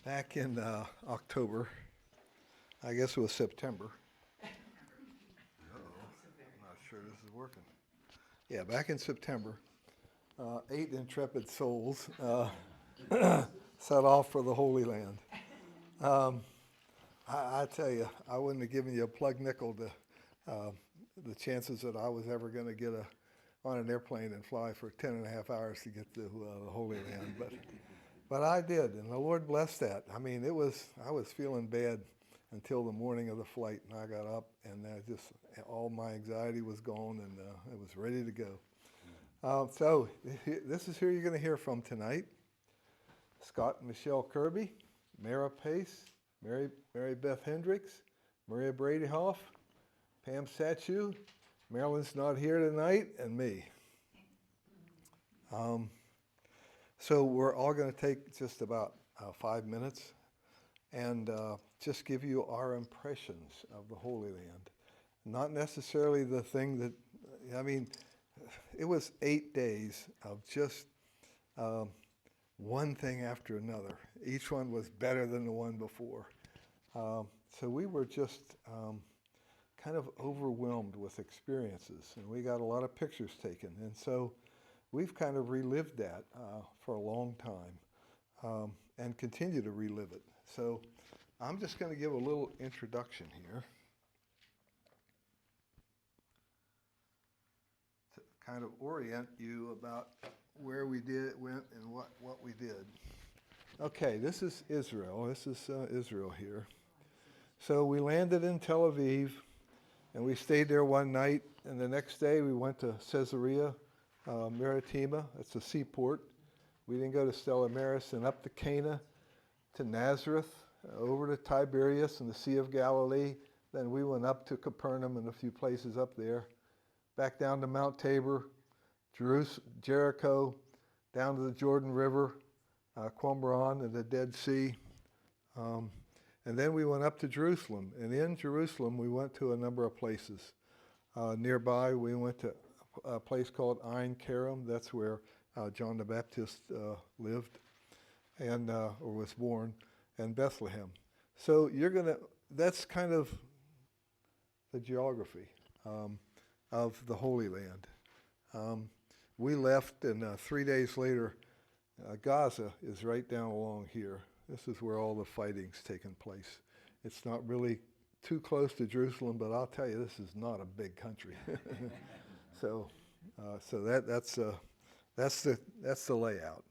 Back in October, I guess it was September. I'm not sure this is working. Yeah, back in September, 8 intrepid souls set off for the Holy Land. Um, I tell you, I wouldn't have given you a plug nickel to the chances that I was ever going to get on an airplane and fly for 10 and a half hours to get to the Holy Land. But I did, and the Lord blessed that. I mean, I was feeling bad until the morning of the flight, and I got up, and all my anxiety was gone, and it was ready to go. So this is who you're going to hear from tonight. Scott and Michelle Kirby, Mara Pace, Mary Beth Hendricks, Maria Bradyhoff, Pam Satchu, Marilyn's not here tonight, and me. So we're all going to take just about 5 minutes and just give you our impressions of the Holy Land. Not necessarily the thing that, it was 8 days of just one thing after another. Each one was better than the one before. So we were just kind of overwhelmed with experiences, and we got a lot of pictures taken. And so we've kind of relived that for a long time and continue to relive it. So I'm just going to give a little introduction here to kind of orient you about where we went and what we did. Okay, this is Israel. This is Israel here. So we landed in Tel Aviv, and we stayed there one night, and the next day we went to Caesarea Maritima. It's a seaport. We didn't go to Stella Maris, and up to Cana, to Nazareth, over to Tiberias and the Sea of Galilee. Then we went up to Capernaum and a few places up there, back down to Mount Tabor, Jericho, down to the Jordan River, Qumran and the Dead Sea. And then we went up to Jerusalem. And in Jerusalem, we went to a number of places. Nearby, we went to a place called Ein Kerem. That's where John the Baptist lived and or was born, and Bethlehem. So that's kind of the geography of the Holy Land. We left, and 3 days later, Gaza is right down along here. This is where all the fighting's taken place. It's not really too close to Jerusalem, but I'll tell you, this is not a big country. So that's the layout.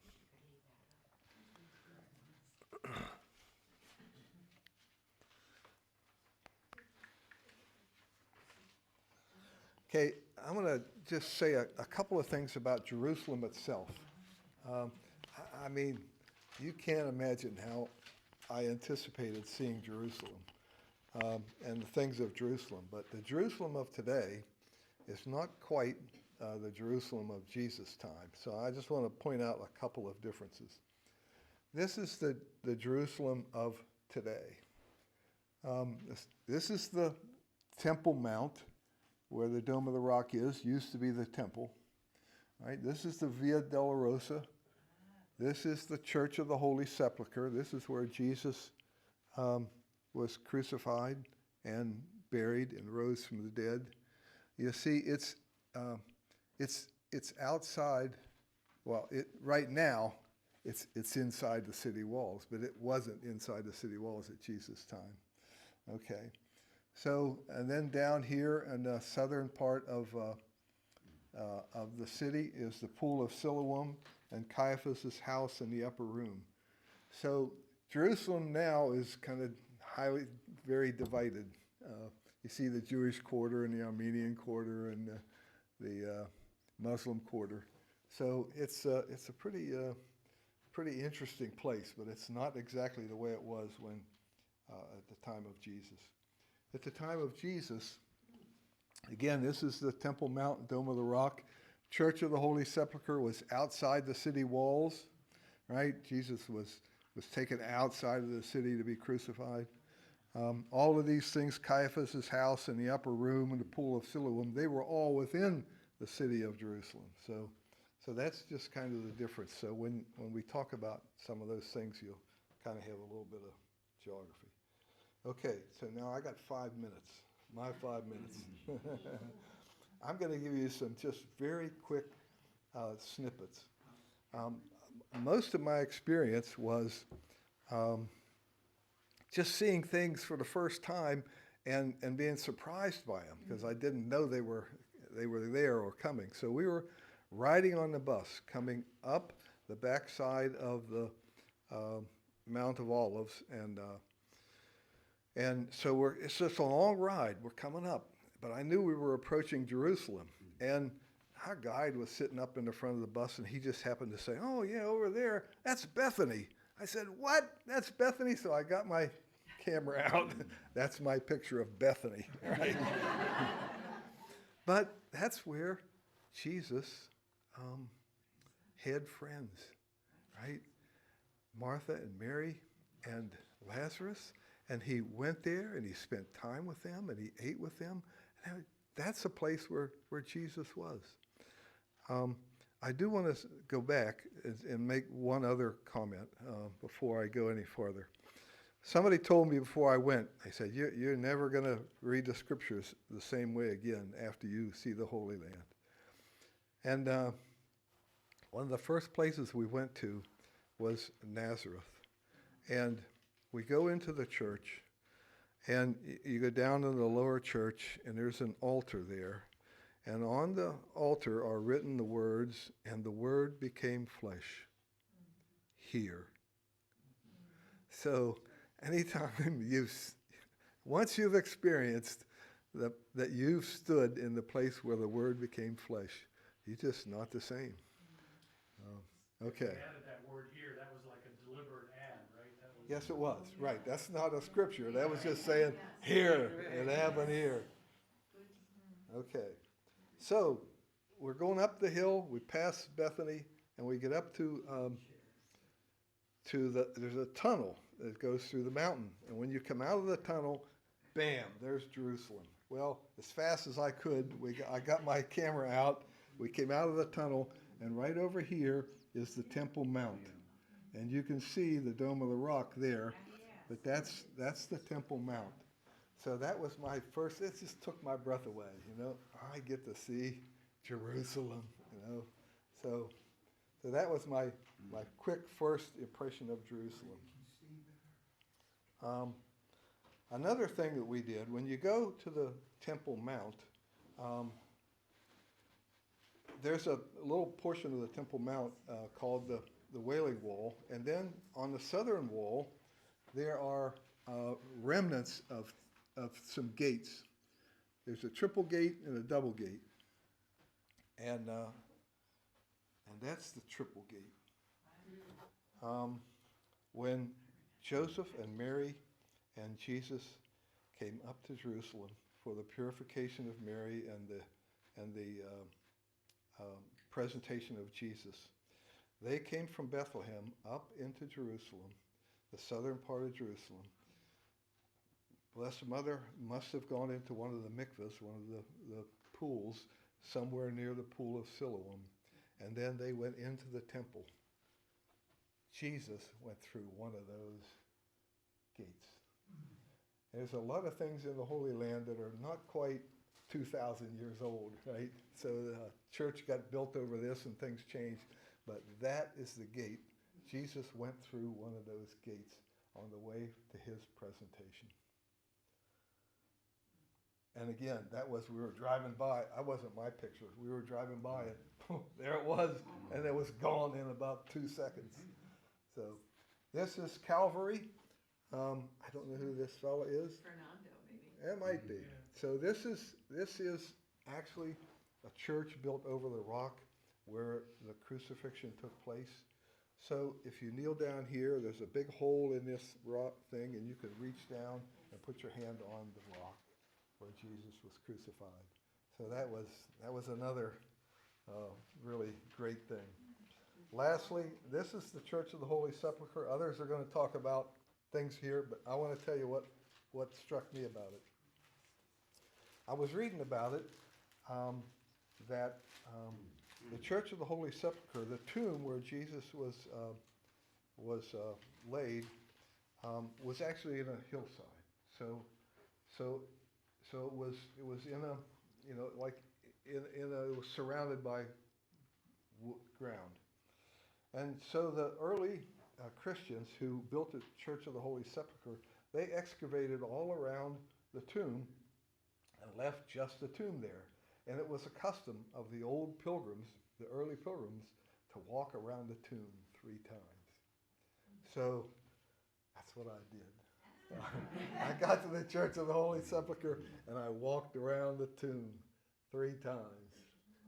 Okay, I'm going to just say a couple of things about Jerusalem itself. I mean, you can't imagine how I anticipated seeing Jerusalem and the things of Jerusalem. But the Jerusalem of today is not quite the Jerusalem of Jesus' time. So I just want to point out a couple of differences. This is the Jerusalem of today. This is the Temple Mount, where the Dome of the Rock used to be the temple. Right? This is the Via Dolorosa. This is the Church of the Holy Sepulchre. This is where Jesus was crucified and buried and rose from the dead. You see, it's outside. Well, right now, it's inside the city walls, but it wasn't inside the city walls at Jesus' time. Okay, so and then down here in the southern part of the city is the Pool of Siloam and Caiaphas' house in the upper room. So Jerusalem now is kind of very divided. You see the Jewish quarter and the Armenian quarter and the Muslim quarter. So it's a pretty interesting place, but it's not exactly the way it was when at the time of Jesus. At the time of Jesus, again, this is the Temple Mount, Dome of the Rock. Church of the Holy Sepulchre was outside the city walls, right? Jesus was taken outside of the city to be crucified. All of these things, Caiaphas' house and the upper room and the Pool of Siloam, they were all within the city of Jerusalem. So that's just kind of the difference. So when we talk about some of those things, you'll kind of have a little bit of geography. Okay, so now I got 5 minutes. My 5 minutes. I'm going to give you some just very quick snippets. Most of my experience was just seeing things for the first time and being surprised by them because I didn't know they were there or coming. So we were riding on the bus coming up the backside of the Mount of Olives, and so it's just a long ride. We're coming up, but I knew we were approaching Jerusalem, and our guide was sitting up in the front of the bus, and he just happened to say, "Oh yeah, over there, that's Bethany." I said, "What? That's Bethany?" So I got my camera out. That's my picture of Bethany, right? But that's where Jesus had friends, right? Martha and Mary and Lazarus, and he went there and he spent time with them and he ate with them. And that's a place where Jesus was. I do want to go back and make one other comment before I go any farther. Somebody told me before I went, they said, you're never going to read the scriptures the same way again after you see the Holy Land. And one of the first places we went to was Nazareth. And we go into the church, and you go down to the lower church, and there's an altar there. And on the altar are written the words, "And the Word became flesh." Here. So anytime once you've experienced that you've stood in the place where the Word became flesh, you're just not the same. Okay. When you added that word here, that was like a deliberate add, right? Yes, it was. Right. That's not a scripture. That was just saying, here, it happened here. Okay. So we're going up the hill. We pass Bethany, and we get up to there's a tunnel that goes through the mountain. And when you come out of the tunnel, bam, there's Jerusalem. Well, as fast as I could, I got my camera out. We came out of the tunnel, and right over here is the Temple Mount. And you can see the Dome of the Rock there, but that's the Temple Mount. So that was my first, it just took my breath away, I get to see Jerusalem, So that was my quick first impression of Jerusalem. Another thing that we did, when you go to the Temple Mount, there's a little portion of the Temple Mount called the Wailing Wall, and then on the southern wall, there are remnants of some gates. There's a triple gate and a double gate, and that's the triple gate. When Joseph and Mary and Jesus came up to Jerusalem for the purification of Mary and the presentation of Jesus, they came from Bethlehem up into Jerusalem, the southern part of Jerusalem. Blessed Mother must have gone into one of the mikvahs, one of the pools, somewhere near the pool of Siloam, and then they went into the temple. Jesus went through one of those gates. There's a lot of things in the Holy Land that are not quite 2,000 years old, right? So the church got built over this and things changed, but that is the gate. Jesus went through one of those gates on the way to his presentation. And again, we were driving by. I wasn't my picture. We were driving by and there it was, and it was gone in about 2 seconds. So this is Calvary. I don't know who this fella is. Fernando, maybe. It might be. So this is actually a church built over the rock where the crucifixion took place. So if you kneel down here, there's a big hole in this rock thing, and you can reach down and put your hand on the rock where Jesus was crucified. So that was another really great thing. Lastly, this is the Church of the Holy Sepulchre. Others are going to talk about things here, but I want to tell you what struck me about it. I was reading about it, that the Church of the Holy Sepulchre, the tomb where Jesus was laid, was actually in a hillside. So it was in a, like it was surrounded by ground. And so the early Christians who built the Church of the Holy Sepulchre, they excavated all around the tomb and left just the tomb there. And it was a custom of the old pilgrims, the early pilgrims, to walk around the tomb 3 times. So that's what I did. I got to the Church of the Holy Sepulchre and I walked around the tomb 3 times.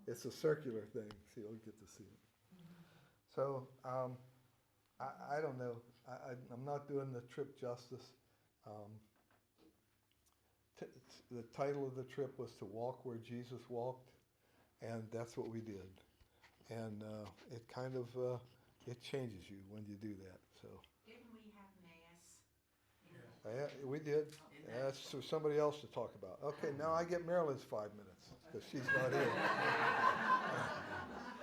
It's a circular thing, so you'll get to see it. So I don't know. I'm not doing the trip justice. The title of the trip was To Walk Where Jesus Walked, and that's what we did. And it kind of, it changes you when you do that. So. Didn't we have Mass? Yeah, we did. That's for somebody else to talk about. Okay, now I get Marilyn's 5 minutes because she's not here.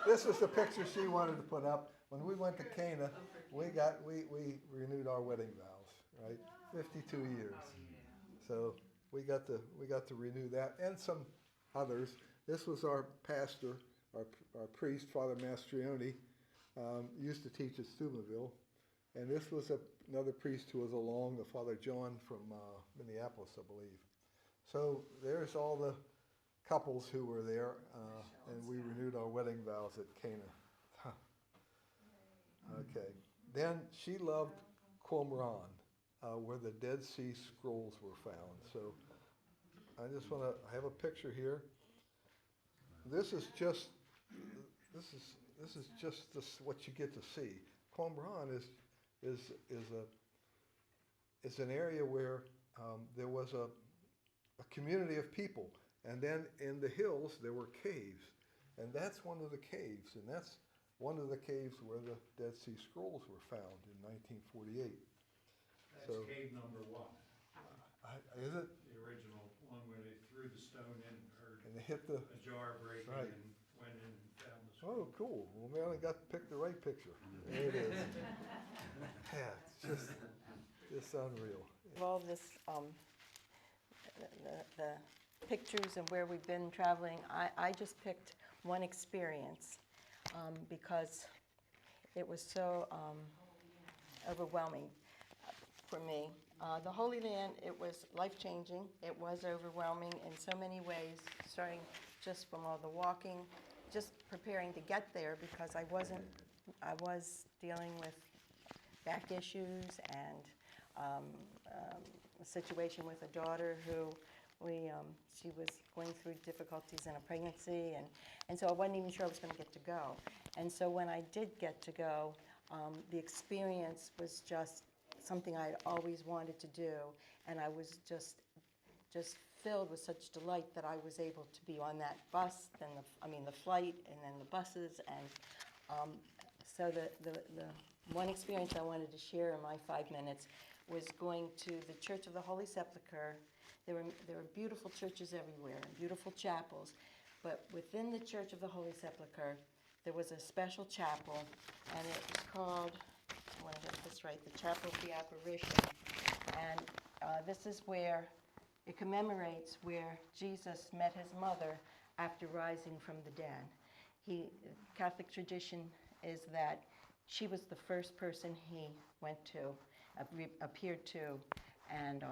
This was the picture she wanted to put up. When we went to Cana, we renewed our wedding vows, right? 52 years. So we got to renew that and some others. This was our pastor, our priest, Father Mastrioni, used to teach at Steubenville. And this was another priest who was along, the Father John from Minneapolis, I believe. So there's all the couples who were there, and we renewed our wedding vows at Cana. Okay. Then she loved Qumran, where the Dead Sea Scrolls were found. So I just want to have a picture here. This is just what you get to see. Qumran is an area where there was a community of people, and then in the hills there were caves, and that's one of the caves, and that's one of the caves where the Dead Sea Scrolls were found in 1948. That's cave number 1. Is it? The original one where they threw the stone in and heard And they hit the a jar breaking right. and went in and found the scroll. Oh, cool. Well, we only got to pick the right picture. There it is. Yeah, it's just unreal. All this, the pictures and where we've been traveling, I just picked one experience because it was so overwhelming for me. The Holy Land, it was life-changing. It was overwhelming in so many ways, starting just from all the walking, just preparing to get there because I was dealing with back issues and a situation with a daughter who she was going through difficulties in a pregnancy, and so I wasn't even sure I was going to get to go. And so when I did get to go, the experience was just something I'd always wanted to do, and I was just filled with such delight that I was able to be on that bus, then the flight, and then the buses, and so the one experience I wanted to share in my 5 minutes was going to the Church of the Holy Sepulchre. There were beautiful churches everywhere, beautiful chapels, but within the Church of the Holy Sepulchre, there was a special chapel, and it was called, I want to get this right, the Chapel of the Apparition. And this is where it commemorates where Jesus met his mother after rising from the dead. Catholic tradition is that she was the first person he went to, appeared to, and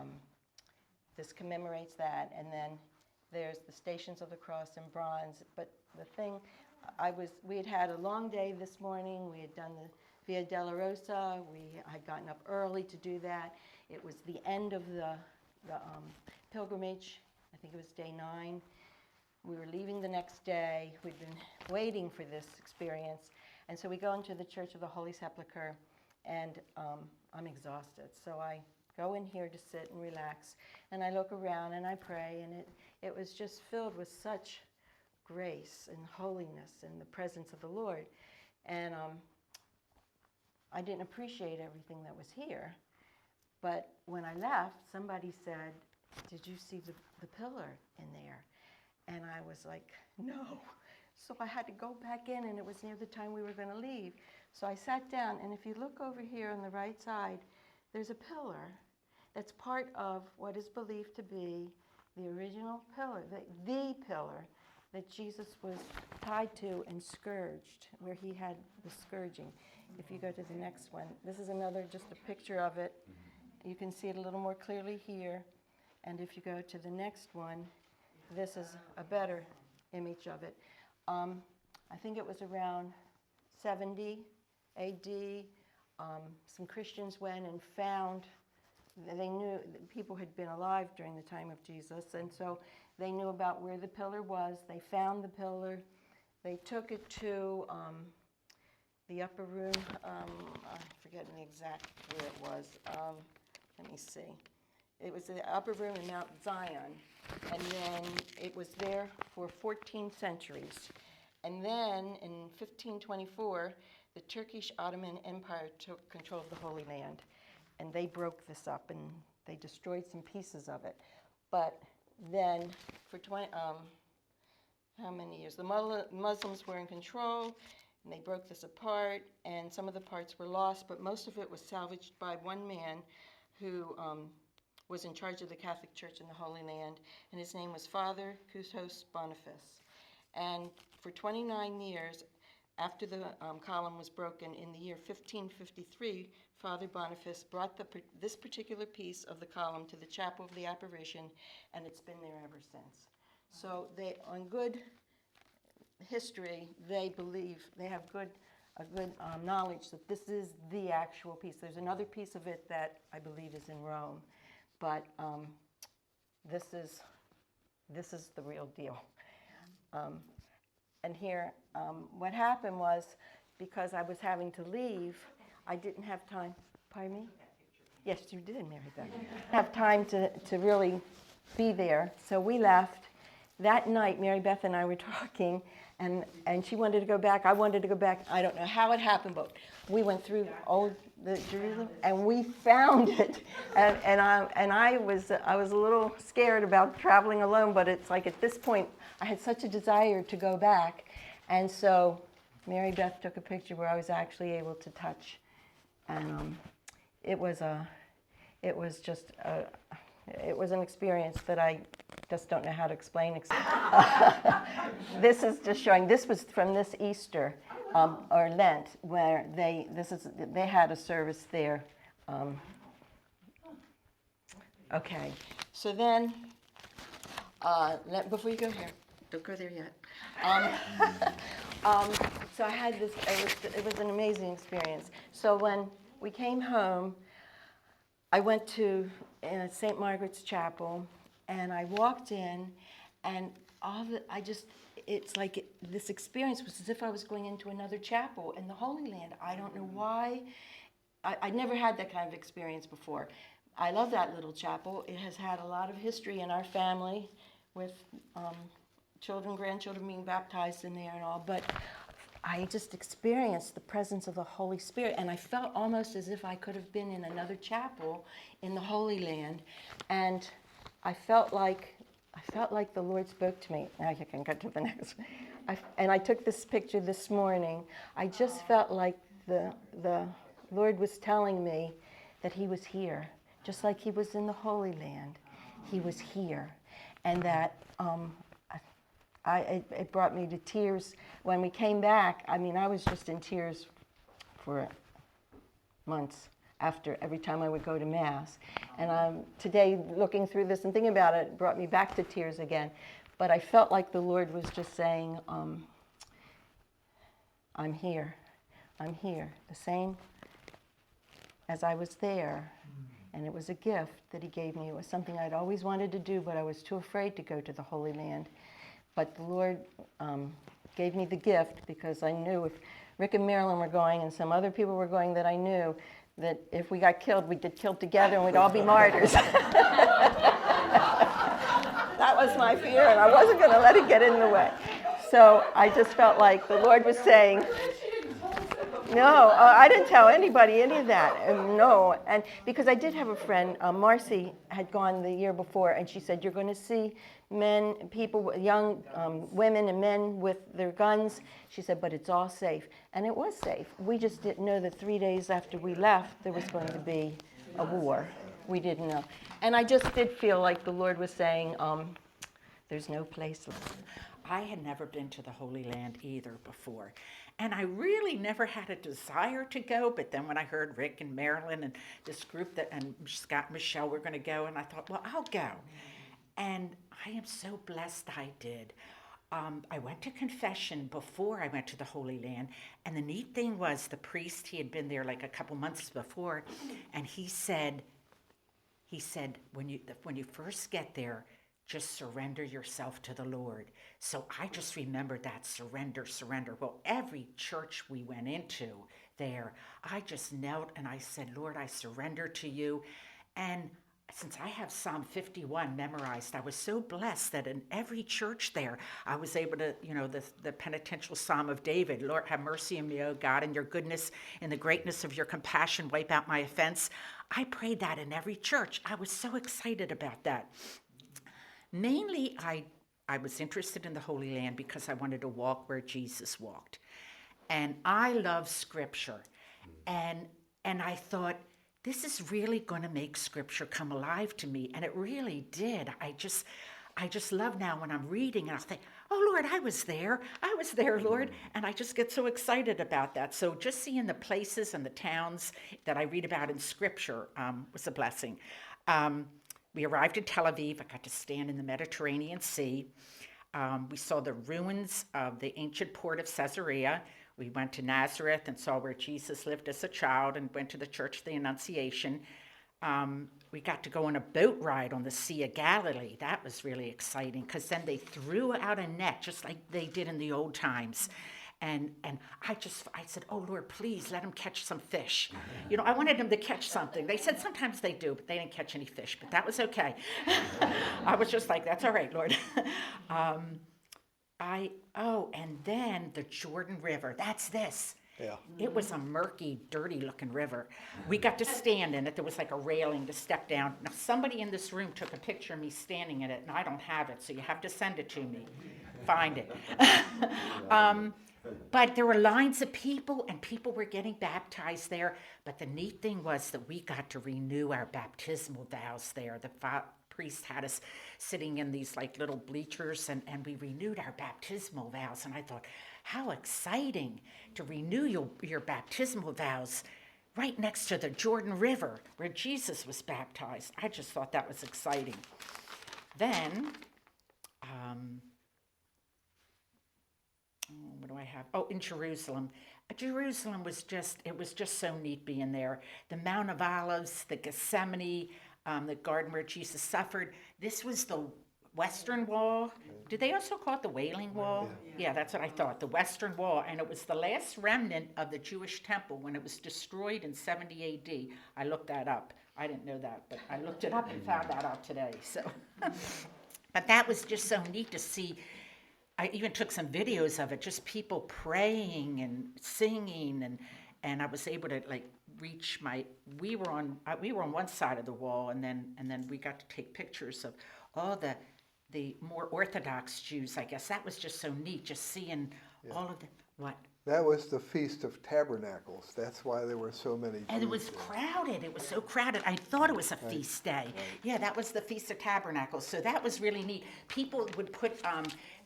this commemorates that. And then there's the Stations of the Cross in bronze. But the thing, we had had a long day this morning. We had done the Via Dolorosa. We had gotten up early to do that. It was the end of the pilgrimage. I think it was day 9. We were leaving the next day. We'd been waiting for this experience. And so we go into the Church of the Holy Sepulchre, and I'm exhausted. So I go in here to sit and relax, and I look around and I pray, and it was just filled with such grace and holiness and the presence of the Lord. And I didn't appreciate everything that was here. But when I left, somebody said, "Did you see the pillar in there?" And I was like, "No." So I had to go back in, and it was near the time we were going to leave. So I sat down, and if you look over here on the right side, there's a pillar that's part of what is believed to be the original pillar, the pillar that Jesus was tied to and scourged, where he had the scourging. If you go to the next one, this is another, just a picture of it. You can see it a little more clearly here. And if you go to the next one, this is a better image of it. I think it was around 70 AD. Some Christians went and found, they knew that people had been alive during the time of Jesus, and so they knew about where the pillar was. They found the pillar. They took it to the upper room. I'm forgetting the exact where it was. Let me see. It was the upper room in Mount Zion, and then it was there for 14 centuries. And then in 1524, the Turkish Ottoman Empire took control of the Holy Land, and they broke this up and they destroyed some pieces of it. But then for how many years? The Muslims were in control, and they broke this apart, and some of the parts were lost, but most of it was salvaged by one man who was in charge of the Catholic Church in the Holy Land, and his name was Father Coutos Boniface. And for 29 years, after the column was broken in the year 1553, Father Boniface brought this particular piece of the column to the Chapel of the Apparition, and it's been there ever since. So they, on good history, they believe, they have a good knowledge that this is the actual piece. There's another piece of it that I believe is in Rome, but this is the real deal. And here, what happened was, because I was having to leave, I didn't have time. Pardon me? Yes, you did, Mary Beth. Have time to really be there. So we left. That night, Mary Beth and I were talking, and she wanted to go back. I wanted to go back. I don't know how it happened, but we went through the Jerusalem, and we found it. And I was a little scared about traveling alone, but it's like at this point, I had such a desire to go back. And so Mary Beth took a picture where I was actually able to touch. And it was an experience that I just don't know how to explain. This is just showing, this was from this Easter, or Lent, where they had a service there. Okay, so then, before you go here, don't go there yet. So I had this, it was an amazing experience. So when we came home, I went to St. Margaret's Chapel, and I walked in, and it's like this experience was as if I was going into another chapel in the Holy Land. I don't know why. I'd never had that kind of experience before. I love that little chapel. It has had a lot of history in our family with children, grandchildren being baptized in there and all, but I just experienced the presence of the Holy Spirit, and I felt almost as if I could have been in another chapel in the Holy Land, and I felt like the Lord spoke to me. Now you can go to the next. And I took this picture this morning. I just felt like the Lord was telling me that he was here, just like he was in the Holy Land. He was here, and that it brought me to tears. When we came back, I mean, I was just in tears for months after every time I would go to Mass. And today, looking through this and thinking about it, brought me back to tears again. But I felt like the Lord was just saying, I'm here. I'm here. The same as I was there. And it was a gift that he gave me. It was something I'd always wanted to do, but I was too afraid to go to the Holy Land. But the Lord gave me the gift, because I knew if Rick and Marilyn were going and some other people were going, that I knew that if we got killed, we'd get killed together and we'd all be martyrs. That was my fear, and I wasn't going to let it get in the way. So I just felt like the Lord was saying, no, I didn't tell anybody any of that. No, and because I did have a friend, Marcy had gone the year before, and she said, you're going to see men, people, young women and men with their guns. She said, but it's all safe. And it was safe. We just didn't know that 3 days after we left, there was going to be a war. We didn't know. And I just did feel like the Lord was saying, there's no place left. I had never been to the Holy Land either before. And I really never had a desire to go, but then when I heard Rick and Marilyn and this group and Scott and Michelle were going to go, and I thought, well, I'll go. And I am so blessed I did. I went to confession before I went to the Holy Land, and the neat thing was the priest, he had been there like a couple months before, and he said, when you first get there, just surrender yourself to the Lord. So I just remembered that surrender. Well, every church we went into there, I just knelt and I said, Lord, I surrender to you. And since I have Psalm 51 memorized, I was so blessed that in every church there, I was able to, the penitential Psalm of David, Lord, have mercy on me, O God, and your goodness and the greatness of your compassion, wipe out my offense. I prayed that in every church. I was so excited about that. Mainly, I was interested in the Holy Land because I wanted to walk where Jesus walked. And I love Scripture. And I thought, this is really going to make Scripture come alive to me. And it really did. I just love now when I'm reading and I'll think, oh, Lord, I was there, Lord. And I just get so excited about that. So just seeing the places and the towns that I read about in Scripture was a blessing. We arrived in Tel Aviv. I got to stand in the Mediterranean Sea. We saw the ruins of the ancient port of Caesarea. We went to Nazareth and saw where Jesus lived as a child and went to the Church of the Annunciation. We got to go on a boat ride on the Sea of Galilee. That was really exciting because then they threw out a net just like they did in the old times. And I said, oh, Lord, please let them catch some fish. I wanted them to catch something. They said sometimes they do, but they didn't catch any fish, but that was okay. I was just like, that's all right, Lord. And then the Jordan River, that's this. Yeah. It was a murky, dirty-looking river. We got to stand in it. There was like a railing to step down. Now, somebody in this room took a picture of me standing in it, and I don't have it, so you have to send it to me. Find it. But there were lines of people, and people were getting baptized there. But the neat thing was that we got to renew our baptismal vows there. The priest had us sitting in these like little bleachers, and we renewed our baptismal vows. And I thought, how exciting to renew your baptismal vows right next to the Jordan River where Jesus was baptized. I just thought that was exciting. Then, what do I have? Oh, in Jerusalem. Jerusalem was just so neat being there. The Mount of Olives, the Gethsemane, the garden where Jesus suffered. This was the Western Wall. Did they also call it the Wailing Wall? Yeah, that's what I thought, the Western Wall. And it was the last remnant of the Jewish temple when it was destroyed in 70 AD. I looked that up. I didn't know that, but I looked it up and found that out today. So, but that was just so neat to see. I even took some videos of it, just people praying and singing, and I was able to like reach we were on one side of the wall, and then we got to take pictures of all the more Orthodox Jews, I guess. That was just so neat, just seeing all of the, what? That was the Feast of Tabernacles. That's why there were so many Jews. And it was crowded. It was so crowded. I thought it was a feast day. Right. Yeah, that was the Feast of Tabernacles. So that was really neat. People would put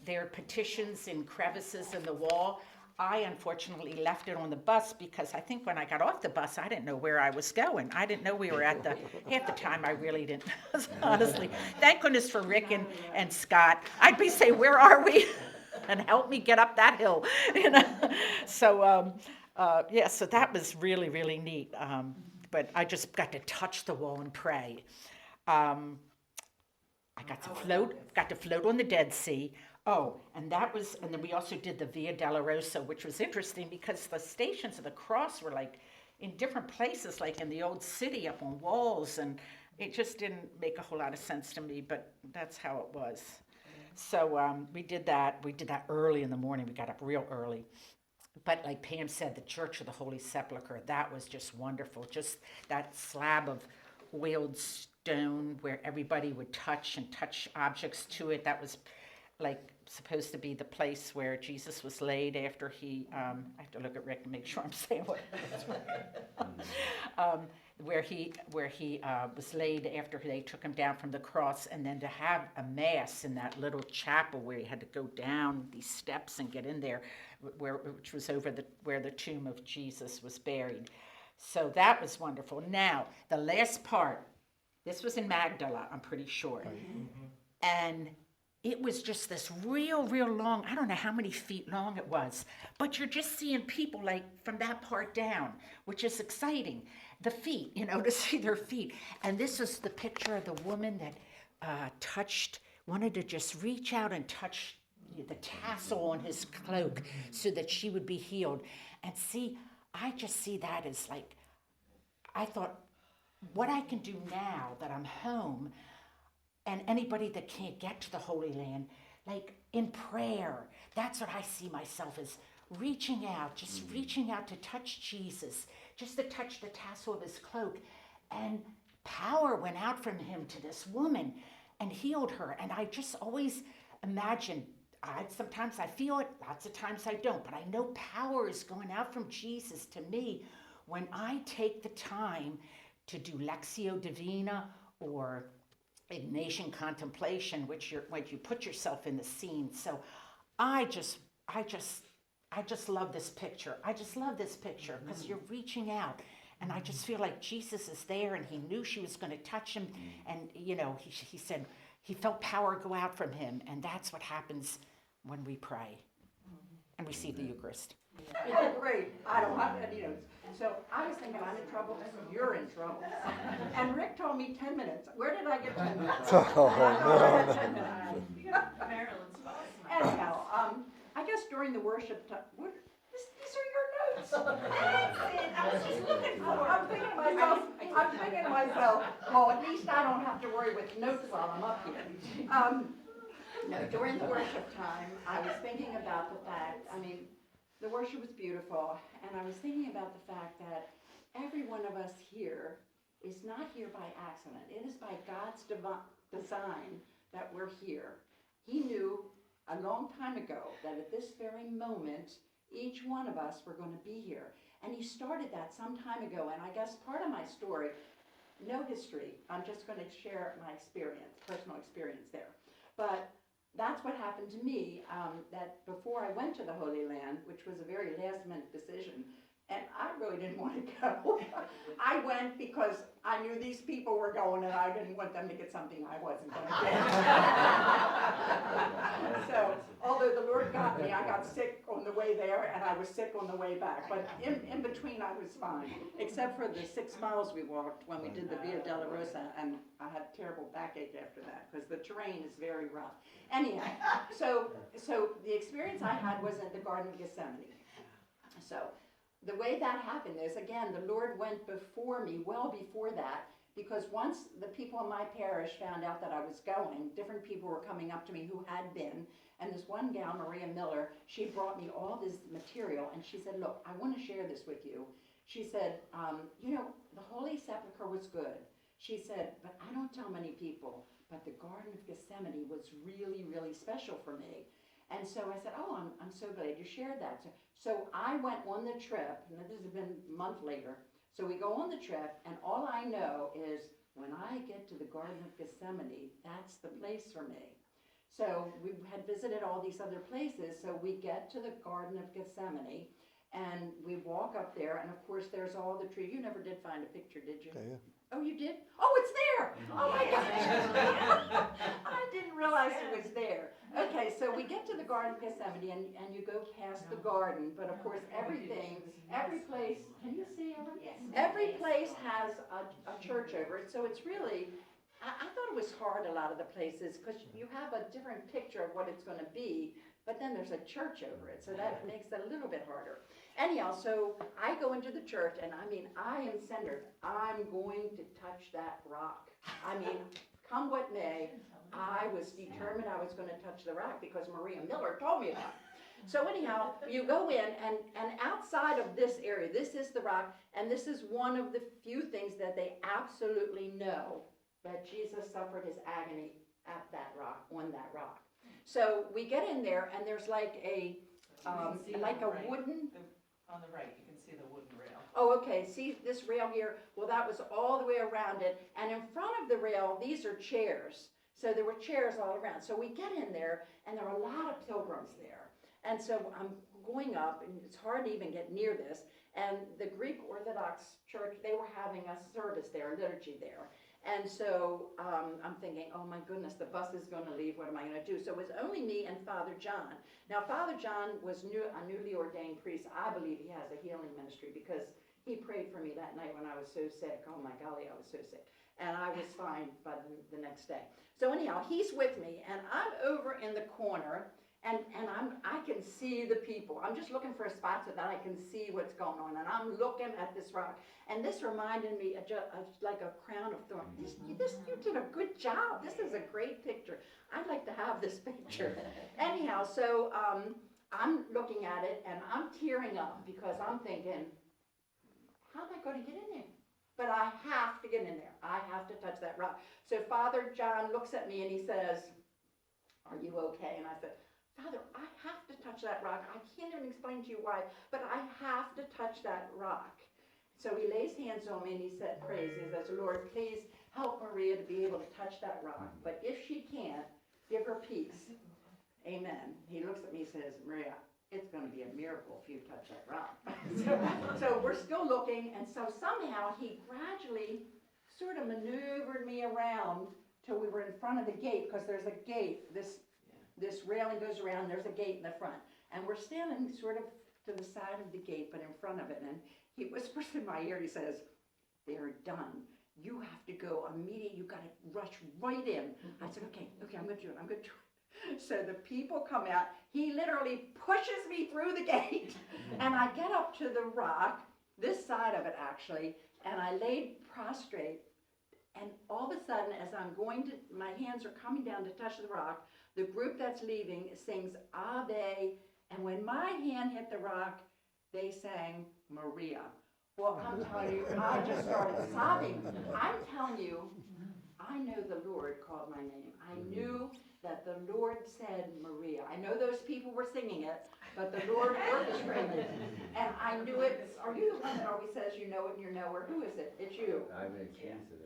their petitions in crevices in the wall. I unfortunately left it on the bus because I think when I got off the bus, I didn't know where I was going. I didn't know we were at half the time I really didn't, honestly. Thank goodness for Rick and Scott. I'd be saying, where are we? And help me get up that hill. So, so that was really, really neat. But I just got to touch the wall and pray. I got to float on the Dead Sea. Oh, and then we also did the Via Dolorosa, which was interesting because the Stations of the Cross were like in different places, like in the old city up on walls, and it just didn't make a whole lot of sense to me, but that's how it was. So we did that. We did that early in the morning. We got up real early. But like Pam said, the Church of the Holy Sepulchre, that was just wonderful. Just that slab of oiled stone where everybody would touch objects to it. That was like supposed to be the place where Jesus was laid after he, I have to look at Rick and make sure I'm saying what where he was laid after they took him down from the cross, and then to have a mass in that little chapel where he had to go down these steps and get in there, which was over where the tomb of Jesus was buried. So that was wonderful. Now, the last part, this was in Magdala, I'm pretty sure. And it was just this real long, I don't know how many feet long it was, but you're just seeing people like from that part down, which is exciting. The feet, to see their feet. And this is the picture of the woman that wanted to just reach out and touch the tassel on his cloak so that she would be healed. And see, I just see that as like, I thought, what I can do now that I'm home, and anybody that can't get to the Holy Land, like in prayer, that's what I see myself as, reaching out to touch Jesus, just to touch the tassel of his cloak. And power went out from him to this woman and healed her. And I just always imagine, sometimes I feel it, lots of times I don't, but I know power is going out from Jesus to me when I take the time to do Lectio Divina or Ignatian contemplation, when you put yourself in the scene. So I just love this picture. I just love this picture because you're reaching out, and I just feel like Jesus is there, and he knew she was going to touch him, and he said he felt power go out from him, and that's what happens when we pray and receive the Eucharist. Yeah, great. I don't have any notes. So I was thinking I'm in trouble. You're in trouble. And Rick told me 10 minutes. Where did I get 10 minutes? Maryland's boss. Anyhow, I guess during the worship time, these are your notes. I was just looking for it. I'm thinking to myself, well, at least I don't have to worry with notes while I'm up here. No, during the worship time, I was thinking about the fact, the worship was beautiful, and I was thinking about the fact that every one of us here is not here by accident. It is by God's design that we're here. He knew a long time ago that at this very moment, each one of us were going to be here. And he started that some time ago, and I guess part of my story, no history, I'm just going to share my experience, personal experience there. But that's what happened to me, that before I went to the Holy Land, which was a very last-minute decision, and I really didn't want to go. I went because I knew these people were going, and I didn't want them to get something I wasn't going to get. So, although the Lord got me, I got sick on the way there, and I was sick on the way back. But in between, I was fine, except for the 6 miles we walked when we did the Via Dolorosa, and I had terrible backache after that because the terrain is very rough. Anyhow, so the experience I had was at the Garden of Gethsemane. So the way that happened is, again, the Lord went before me, well before that, because once the people in my parish found out that I was going, different people were coming up to me who had been, and this one gal, Maria Miller, she brought me all this material, and she said, look, I want to share this with you. She said, the Holy Sepulchre was good. She said, but I don't tell many people, but the Garden of Gethsemane was really, really special for me. And so I said, oh, I'm so glad you shared that. So I went on the trip, and this has been a month later. So we go on the trip, and all I know is when I get to the Garden of Gethsemane, that's the place for me. So we had visited all these other places, so we get to the Garden of Gethsemane, and we walk up there, and of course there's all the trees. You never did find a picture, did you? Yeah. Oh, you did? Oh, it's there! Oh my gosh! I didn't realize it was there. Okay, so we get to the Garden of Gethsemane, and you go past the garden, but of course every place, can you see over? Yes. Every place has a church over it, so it's really, I thought it was hard a lot of the places, because you have a different picture of what it's going to be, but then there's a church over it, so that makes it a little bit harder. Anyhow, so I go into the church, and I am centered. I'm going to touch that rock. Come what may, I was determined I was going to touch the rock because Maria Miller told me about it. So anyhow, you go in, and outside of this area, this is the rock, and this is one of the few things that they absolutely know, that Jesus suffered his agony at that rock, on that rock. So we get in there and there's like a, like a wooden, On the right, you can see the wooden rail. oh, okay, see this rail here? Well, that was all the way around it. And in front of the rail, these are chairs. So there were chairs all around. So we get in there and there are a lot of pilgrims there. And so I'm going up and it's hard to even get near this. And the Greek Orthodox Church, they were having a service there, a liturgy there. And so I'm thinking, oh my goodness, the bus is going to leave. What am I going to do? So it was only me and Father John. Now, Father John was a newly ordained priest. I believe he has a healing ministry because he prayed for me that night when I was so sick. Oh my golly, I was so sick. And I was fine by the next day. So anyhow, he's with me, and I'm over in the corner, and I can see the people. I'm just looking for a spot so that I can see what's going on, and I'm looking at this rock. And this reminded me of like a crown of thorns. You did a good job. This is a great picture. I'd like to have this picture. Anyhow, so I'm looking at it, and I'm tearing up because I'm thinking, how am I going to get in there? But I have to get in there. I have to touch that rock. So Father John looks at me and he says, are you okay? And I said, Father, I have to touch that rock. I can't even explain to you why, but I have to touch that rock. So he lays hands on me and he said, praise. He says, Lord, please help Maria to be able to touch that rock. But if she can't, give her peace. Amen. He looks at me and says, Maria, it's going to be a miracle if you touch that rock. So we're still looking, and so somehow he gradually sort of maneuvered me around till we were in front of the gate, because there's a gate. This railing goes around, there's a gate in the front. And we're standing sort of to the side of the gate, but in front of it. And he whispers in my ear, he says, they're done. You have to go immediately. You got to rush right in. I said, okay, I'm going to do it. I'm going to do it. So the people come out. He literally pushes me through the gate. And I get up to the rock, this side of it actually, and I laid prostrate. And all of a sudden, as I'm going to, my hands are coming down to touch the rock, the group that's leaving sings Ave. And when my hand hit the rock, they sang Maria. Well, I'm telling you, I just started sobbing. I'm telling you, I know the Lord called my name. I knew that the Lord said Maria. I know those people were singing it, but the Lord orchestrated it. And I knew it. Are you the one that always says you know it and you're nowhere? Who is it? It's you. I'm in case of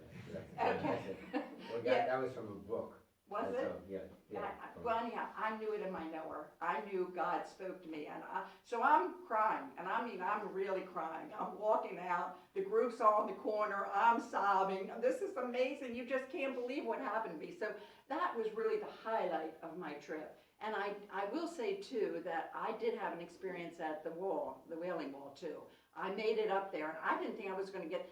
that. Okay. Well, Yeah. that was from a book. Was That's it? all, yeah. Well, anyhow, I knew it in my knower. I knew God spoke to me, and so I'm crying, and I mean, I'm really crying. I'm walking out, the group's all in the corner, I'm sobbing. This is amazing. You just can't believe what happened to me. So that was really the highlight of my trip. And I will say too that I did have an experience at the wall, the Wailing Wall too. I made it up there, and I didn't think I was going to get.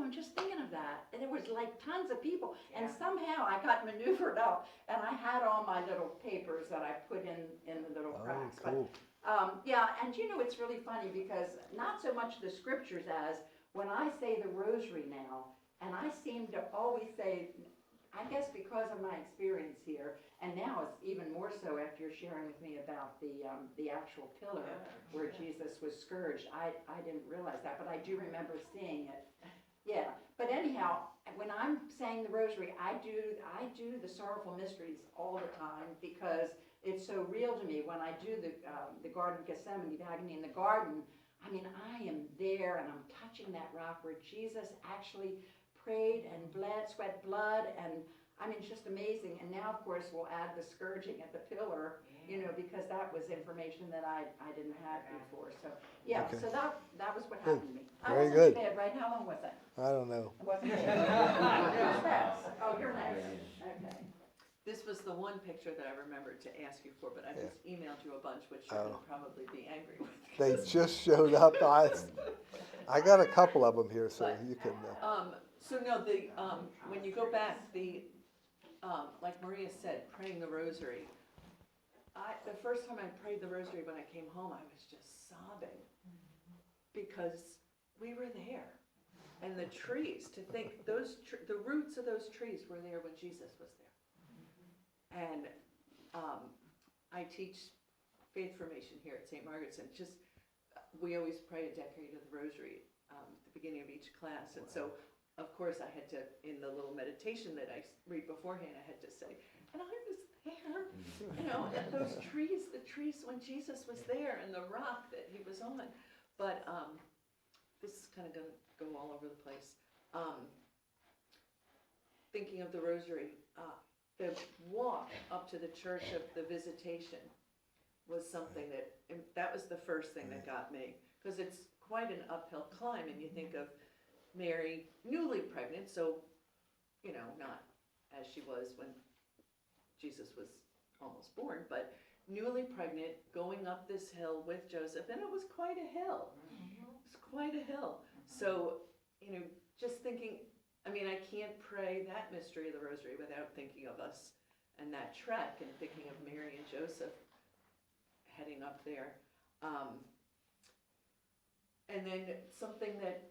I'm just thinking of that. And there was like tons of people. And somehow I got maneuvered up. And I had all my little papers that I put in the little cracks. Cool. But, and it's really funny because not so much the scriptures as when I say the rosary now, and I seem to always say, I guess because of my experience here, and now it's even more so after you're sharing with me about the actual pillar where Jesus was scourged. I didn't realize that, but I do remember seeing it. Yeah, but anyhow, when I'm saying the rosary, I do the sorrowful mysteries all the time because it's so real to me. When I do the Garden of Gethsemane, the agony in the garden, I mean, I am there and I'm touching that rock where Jesus actually prayed and bled, sweat blood, and I mean, it's just amazing. And now, of course, we'll add the scourging at the pillar, because that was information that I didn't have before. So, yeah, Okay. so that was what happened to me. I Very wasn't good. too bad, right? How long was that? I don't know. It wasn't too bad. Who's next? Oh, you're next. Okay. This was the one picture that I remembered to ask you for, but I just emailed you a bunch, which you're gonna probably be angry with. They just showed up. I got a couple of them here, so you can. So no, when you go back, like Maria said, praying the rosary. The first time I prayed the rosary when I came home, I was just sobbing because we were there, and the trees. To think the roots of those trees were there when Jesus was there, and I teach faith formation here at St. Margaret's, and we always pray a decade of the rosary at the beginning of each class, and so. Of course, I had to, in the little meditation that I read beforehand, I had to say, and I was there? You know, and those trees, the trees when Jesus was there, and the rock that he was on. But this is kind of going to go all over the place. Thinking of the rosary, the walk up to the Church of the Visitation was something that was the first thing that got me, because it's quite an uphill climb, and you think of Mary newly pregnant, so, you know, not as she was when Jesus was almost born, but newly pregnant, going up this hill with Joseph, and it was quite a hill. It was quite a hill. So, you know, just thinking, I mean, I can't pray that mystery of the Rosary without thinking of us and that trek, and thinking of Mary and Joseph heading up there. And then something that,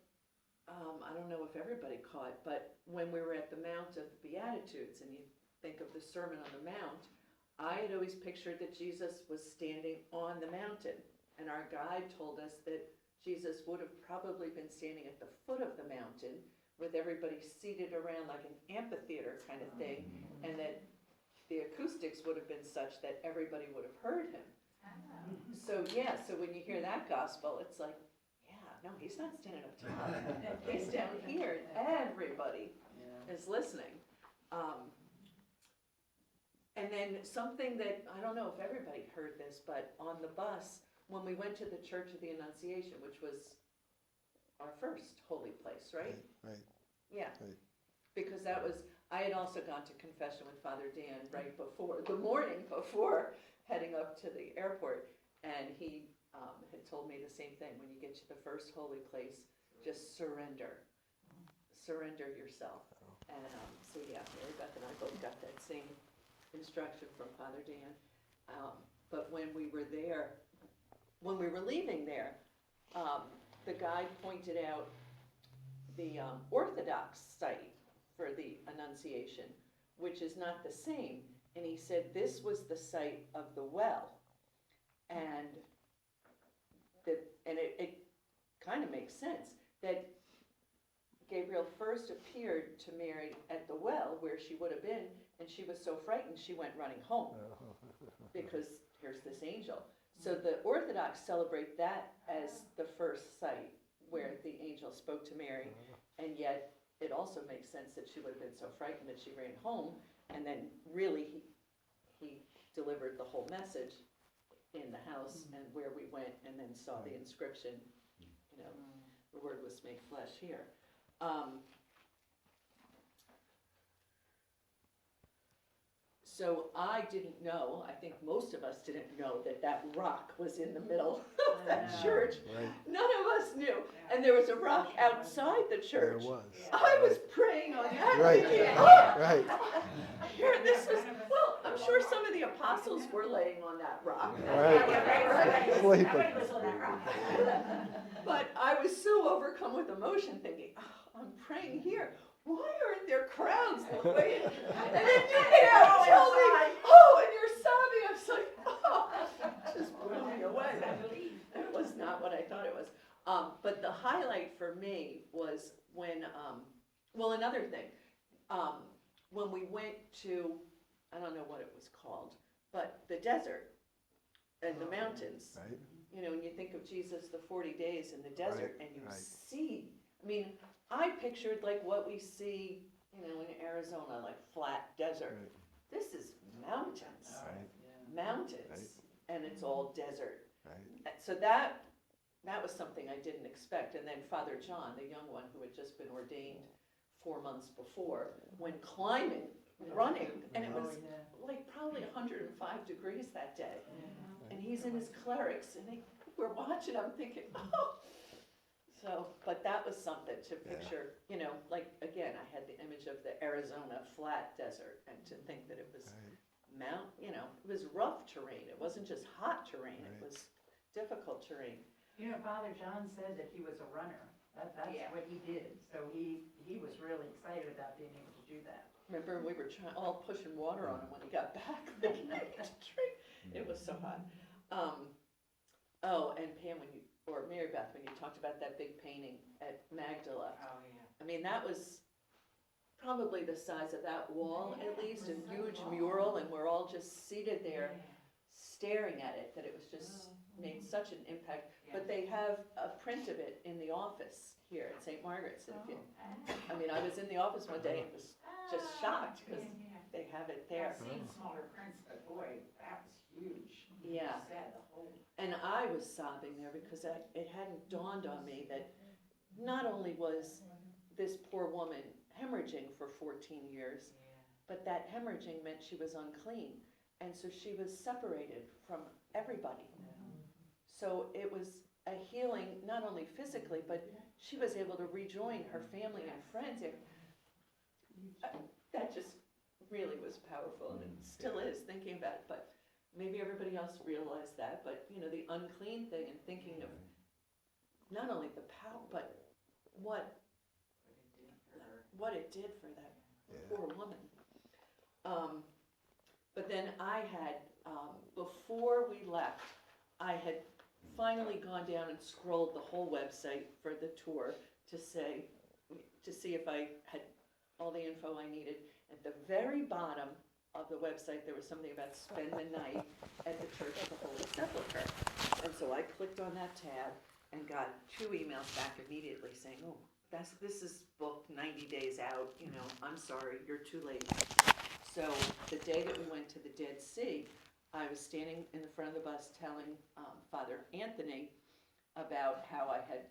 I don't know if everybody caught, but when we were at the Mount of the Beatitudes, and you think of the Sermon on the Mount, I had always pictured that Jesus was standing on the mountain, and our guide told us that Jesus would have probably been standing at the foot of the mountain with everybody seated around like an amphitheater kind of thing, and that the acoustics would have been such that everybody would have heard him. So yeah, so when you hear that gospel, it's like, yeah, no, he's not standing up top. He's down here, and everybody is listening. And then something that, I don't know if everybody heard this, but on the bus, when we went to the Church of the Annunciation, which was our first holy place, right? Right. Yeah. Right. Because that was, I had also gone to confession with Father Dan right before, the morning before heading up to the airport, and he had told me the same thing. When you get to the first holy place, just surrender. Surrender yourself. And so yeah, Mary Beth and I both got that same instruction from Father Dan. But when we were there, when we were leaving there, the guide pointed out the Orthodox site for the Annunciation, which is not the same. And he said this was the site of the well. And it kind of makes sense that Gabriel first appeared to Mary at the well where she would have been, and she was so frightened she went running home because here's this angel. So the Orthodox celebrate that as the first site where the angel spoke to Mary, and yet it also makes sense that she would have been so frightened that she ran home, and then really he delivered the whole message in the house and where we went, and then saw the inscription, you know, the Word was made flesh here. So I didn't know, I think most of us didn't know that that rock was in the middle of that church. Right. None of us knew. And there was a rock outside the There church. was. I was praying on that. Right. thinking, oh, Right. here, this is, well, I'm sure some of the apostles were laying on that rock. Right. Sleeping. But I was so overcome with emotion thinking, oh, I'm praying here. Why aren't there crowds the way? And then you came out and told me, oh, and you're sobbing. I was like, oh, it just blew me away. It was not what I thought it was. But the highlight for me was when, well, another thing, when we went to, I don't know what it was called, but the desert and the mountains. Right. You know, when you think of Jesus, the 40 days in the desert, and you right. see, I mean, I pictured like what we see, you know, in Arizona, like flat desert. Right. This is mountains, Right. mountains, Right. and it's all desert. Right. So that was something I didn't expect. And then Father John, the young one who had just been ordained 4 months before, went climbing, running, and it was like probably 105 degrees that day. And he's in his clerics, and we're watching, I'm thinking, oh. So, but that was something to picture, you know, like, again, I had the image of the Arizona flat desert, and to think that it was you know, it was rough terrain. It wasn't just hot terrain, it was difficult terrain. You know, Father John said that he was a runner. That's what he did. So he was really excited about being able to do that. Remember, we were all pushing water on him when he got back. Thinking he had to drink. It was so hot. Oh, and Pam, or Mary Beth, when you talked about that big painting at Magdala. Oh, yeah. I mean, that was probably the size of that wall at least, a huge mural, and we're all just seated there staring at it, that it was just made such an impact. But they have a print of it in the office here at St. Margaret's. And if you, I mean, I was in the office one day and was just shocked because they have it there. I've seen smaller prints, but boy, that was huge. Yeah. You said the whole. And I was sobbing there because it hadn't dawned on me that not only was this poor woman hemorrhaging for 14 years, but that hemorrhaging meant she was unclean. And so she was separated from everybody. So it was a healing, not only physically, but she was able to rejoin her family and friends. That just really was powerful, and it still is thinking about it. But maybe everybody else realized that. But you know, the unclean thing, and thinking of not only the power, but what it did for that poor woman. But then I had, before we left, I had finally gone down and scrolled the whole website for the tour to see if I had all the info I needed. At the very bottom of the website, there was something about spend the night at the Church of the Holy Sepulchre. And so I clicked on that tab and got 2 emails back immediately saying, oh, this is booked 90 days out, you know, I'm sorry, you're too late. So the day that we went to the Dead Sea, I was standing in the front of the bus telling Father Anthony about how I had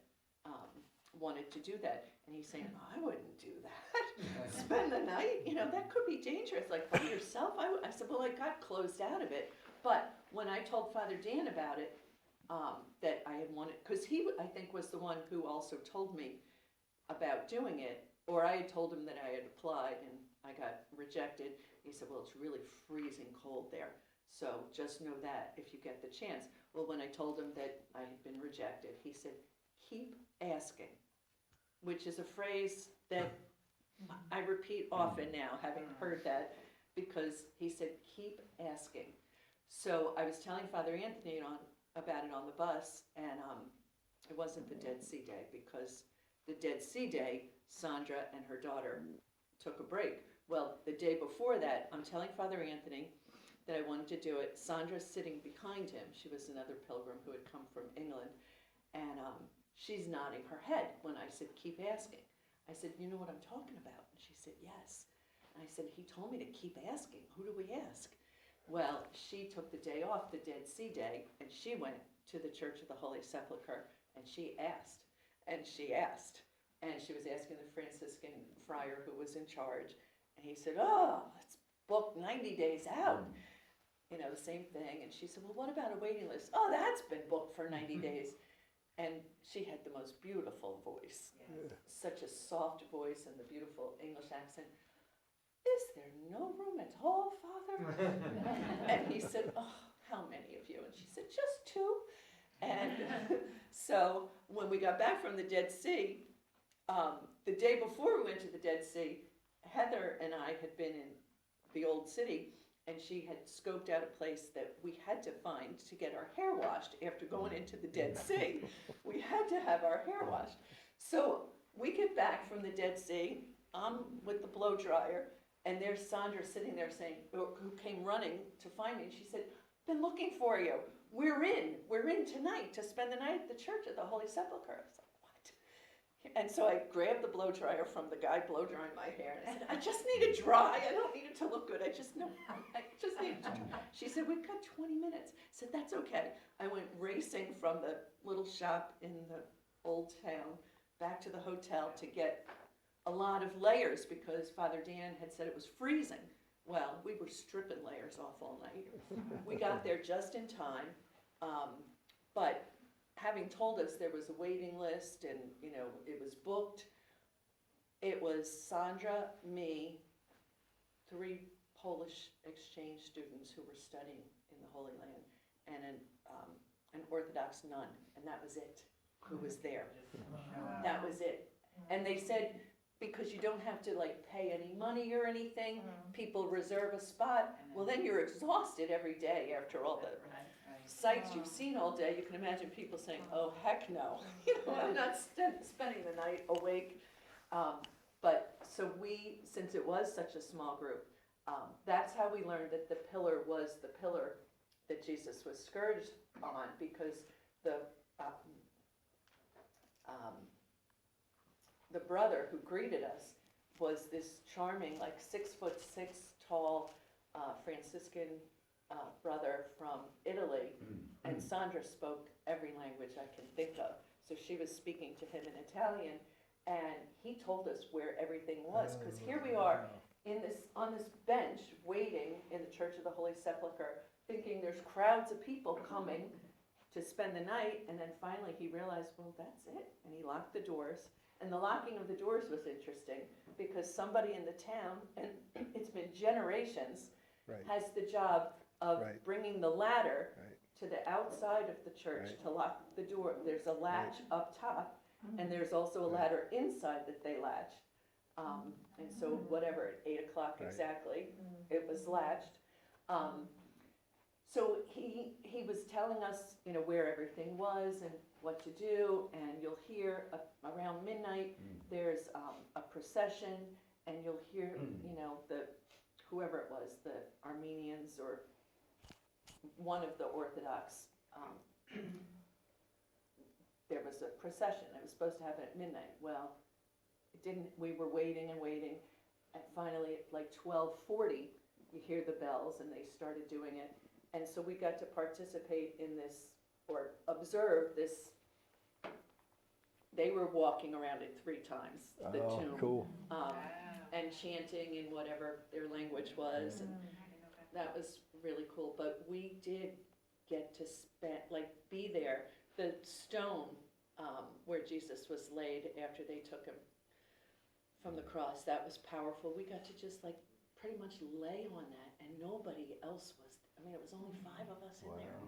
wanted to do that. And he's saying, I wouldn't do that. Spend the night, you know, that could be dangerous, like by yourself. I said, well, I got closed out of it. But when I told Father Dan about it, that I had wanted, because he, I think, was the one who also told me about doing it, or I had told him that I had applied and I got rejected. He said, well, it's really freezing cold there, so just know that if you get the chance. Well, when I told him that I had been rejected, he said, keep asking, which is a phrase that I repeat often now, having heard that, because he said, keep asking. So I was telling Father Anthony about it on the bus, and it wasn't the Dead Sea Day, because the Dead Sea Day, Sandra and her daughter took a break. Well, the day before that, I'm telling Father Anthony that I wanted to do it. Sandra's sitting behind him. She was another pilgrim who had come from England, and she's nodding her head when I said, keep asking. I said, you know what I'm talking about? And she said, yes. And I said, he told me to keep asking. Who do we ask? Well, she took the day off, the Dead Sea Day, and she went to the Church of the Holy Sepulchre, and she asked, and she asked. And she was asking the Franciscan friar who was in charge, and he said, oh, it's booked 90 days out. You know, the same thing. And she said, well, what about a waiting list? Oh, that's been booked for 90 days. And she had the most beautiful voice, such a soft voice and the beautiful English accent. Is there no room at all, Father? And he said, oh, how many of you? And she said, just 2. And so when we got back from the Dead Sea, the day before we went to the Dead Sea, Heather and I had been in the old city, and she had scoped out a place that we had to find to get our hair washed after going into the Dead Sea. We had to have our hair washed. So we get back from the Dead Sea, I'm with the blow dryer, and there's Sandra sitting there saying, who came running to find me, and she said, been looking for you. We're in tonight to spend the night at the Church of the Holy Sepulchre. I was like, what? And so I grabbed the blow dryer from the guy blow drying my hair, and I said, I just need it dry. I don't need it to look good. I just need it to dry. She said, we've got 20 minutes. I said, that's okay. I went racing from the little shop in the old town back to the hotel to get a lot of layers, because Father Dan had said it was freezing. Well, we were stripping layers off all night. We got there just in time, but having told us there was a waiting list and, you know, it was booked, it was Sandra, me, 3 Polish exchange students who were studying in the Holy Land, and an Orthodox nun, and that was it, who was there. That was it. And they said, because you don't have to like pay any money or anything, people reserve a spot. Well, then you're exhausted every day after all the sights you've seen all day. You can imagine people saying, oh, heck no. You know, I'm not spending the night awake. But, so we, since it was such a small group, that's how we learned that the pillar was the pillar that Jesus was scourged on, because the brother who greeted us was this charming, like 6'6" tall Franciscan brother from Italy, and Sandra spoke every language I can think of. So she was speaking to him in Italian, and he told us where everything was, because here we are on this bench waiting in the Church of the Holy Sepulchre, thinking there's crowds of people coming to spend the night, and then finally he realized, well, that's it, and he locked the doors. And the locking of the doors was interesting, because somebody in the town, and it's been generations, Right. has the job of Right. bringing the ladder Right. to the outside of the church Right. to lock the door. There's a latch up top, and there's also a Right. ladder inside that they latch. And so whatever, at 8 o'clock Right. exactly, it was latched. So he was telling us, where everything was and what to do, and you'll hear around midnight, there's a procession, and you'll hear, whoever it was, the Armenians or one of the Orthodox, there was a procession. It was supposed to happen at midnight. Well, it didn't. We were waiting and waiting, and finally at like 12:40, you hear the bells, and they started doing it. And so we got to participate in this, or observe this. They were walking around it 3 times, the tomb. Cool. And chanting in whatever their language was, and that was really cool. But we did get to be there. The stone where Jesus was laid after they took him from the cross, that was powerful. We got to just pretty much lay on that, and nobody else was. It was only 5 of us in there.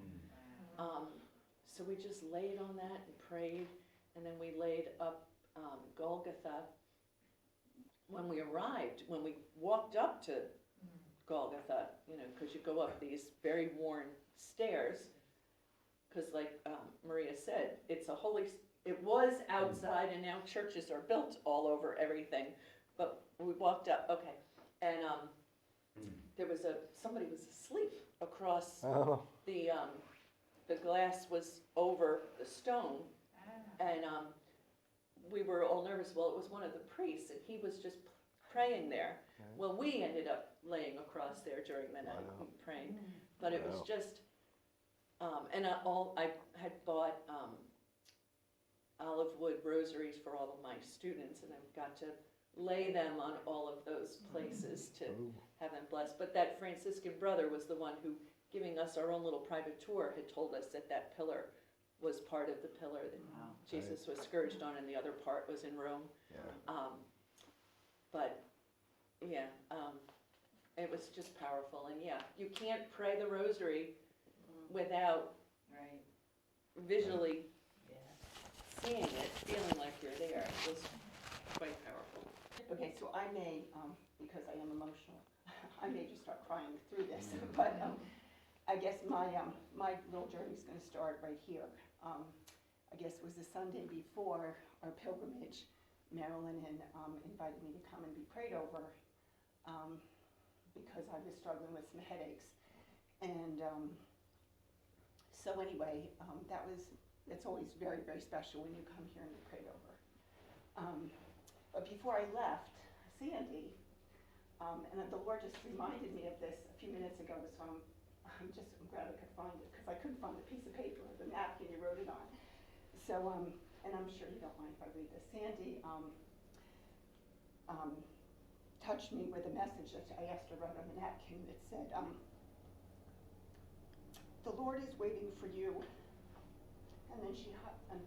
So we just laid on that and prayed, and then we laid up Golgotha. When we walked up to Golgotha, because you go up these very worn stairs, because like Maria said, it was outside, and now churches are built all over everything. But we walked up, and somebody was asleep across the glass was over the stone, and we were all nervous. Well, it was one of the priests, and he was just praying there. Well, we ended up laying across there during the night praying, but it was just, and I had bought olive wood rosaries for all of my students, and I got to lay them on all of those places to have them blessed. But that Franciscan brother was the one who, giving us our own little private tour, had told us that pillar was part of the pillar that Jesus was scourged on, and the other part was in Rome. But yeah, it was just powerful. And yeah, you can't pray the rosary without visually seeing it, feeling like you're there. It was quite powerful. Okay, so I may, because I am emotional, I may just start crying through this, but I guess my little journey's gonna start right here. I guess it was the Sunday before our pilgrimage. Marilyn invited me to come and be prayed over because I was struggling with some headaches. And so anyway, it's always very, very special when you come here and you're prayed over. But before I left Sandy, and the Lord just reminded me of this a few minutes ago, so I'm glad I could find it, because I couldn't find the piece of paper, the napkin you wrote it on. So, and I'm sure you don't mind if I read this. Sandy touched me with a message that I asked her to write on the napkin that said, the Lord is waiting for you. And then she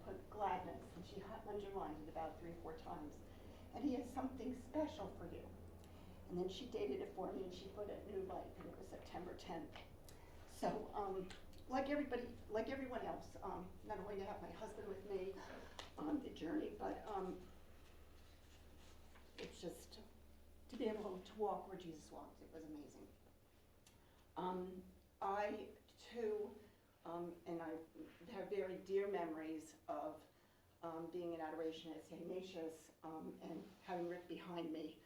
put gladness, and she underlined it about 3 or 4 times. And he has something special for you. And then she dated it for me, and she put it New Life, and it was September 10th. So, like everyone else, not only to have my husband with me on the journey, but it's just to be able to walk where Jesus walked. It was amazing. I too, and I have very dear memories of being in adoration at St. Ignatius, and having Rick behind me,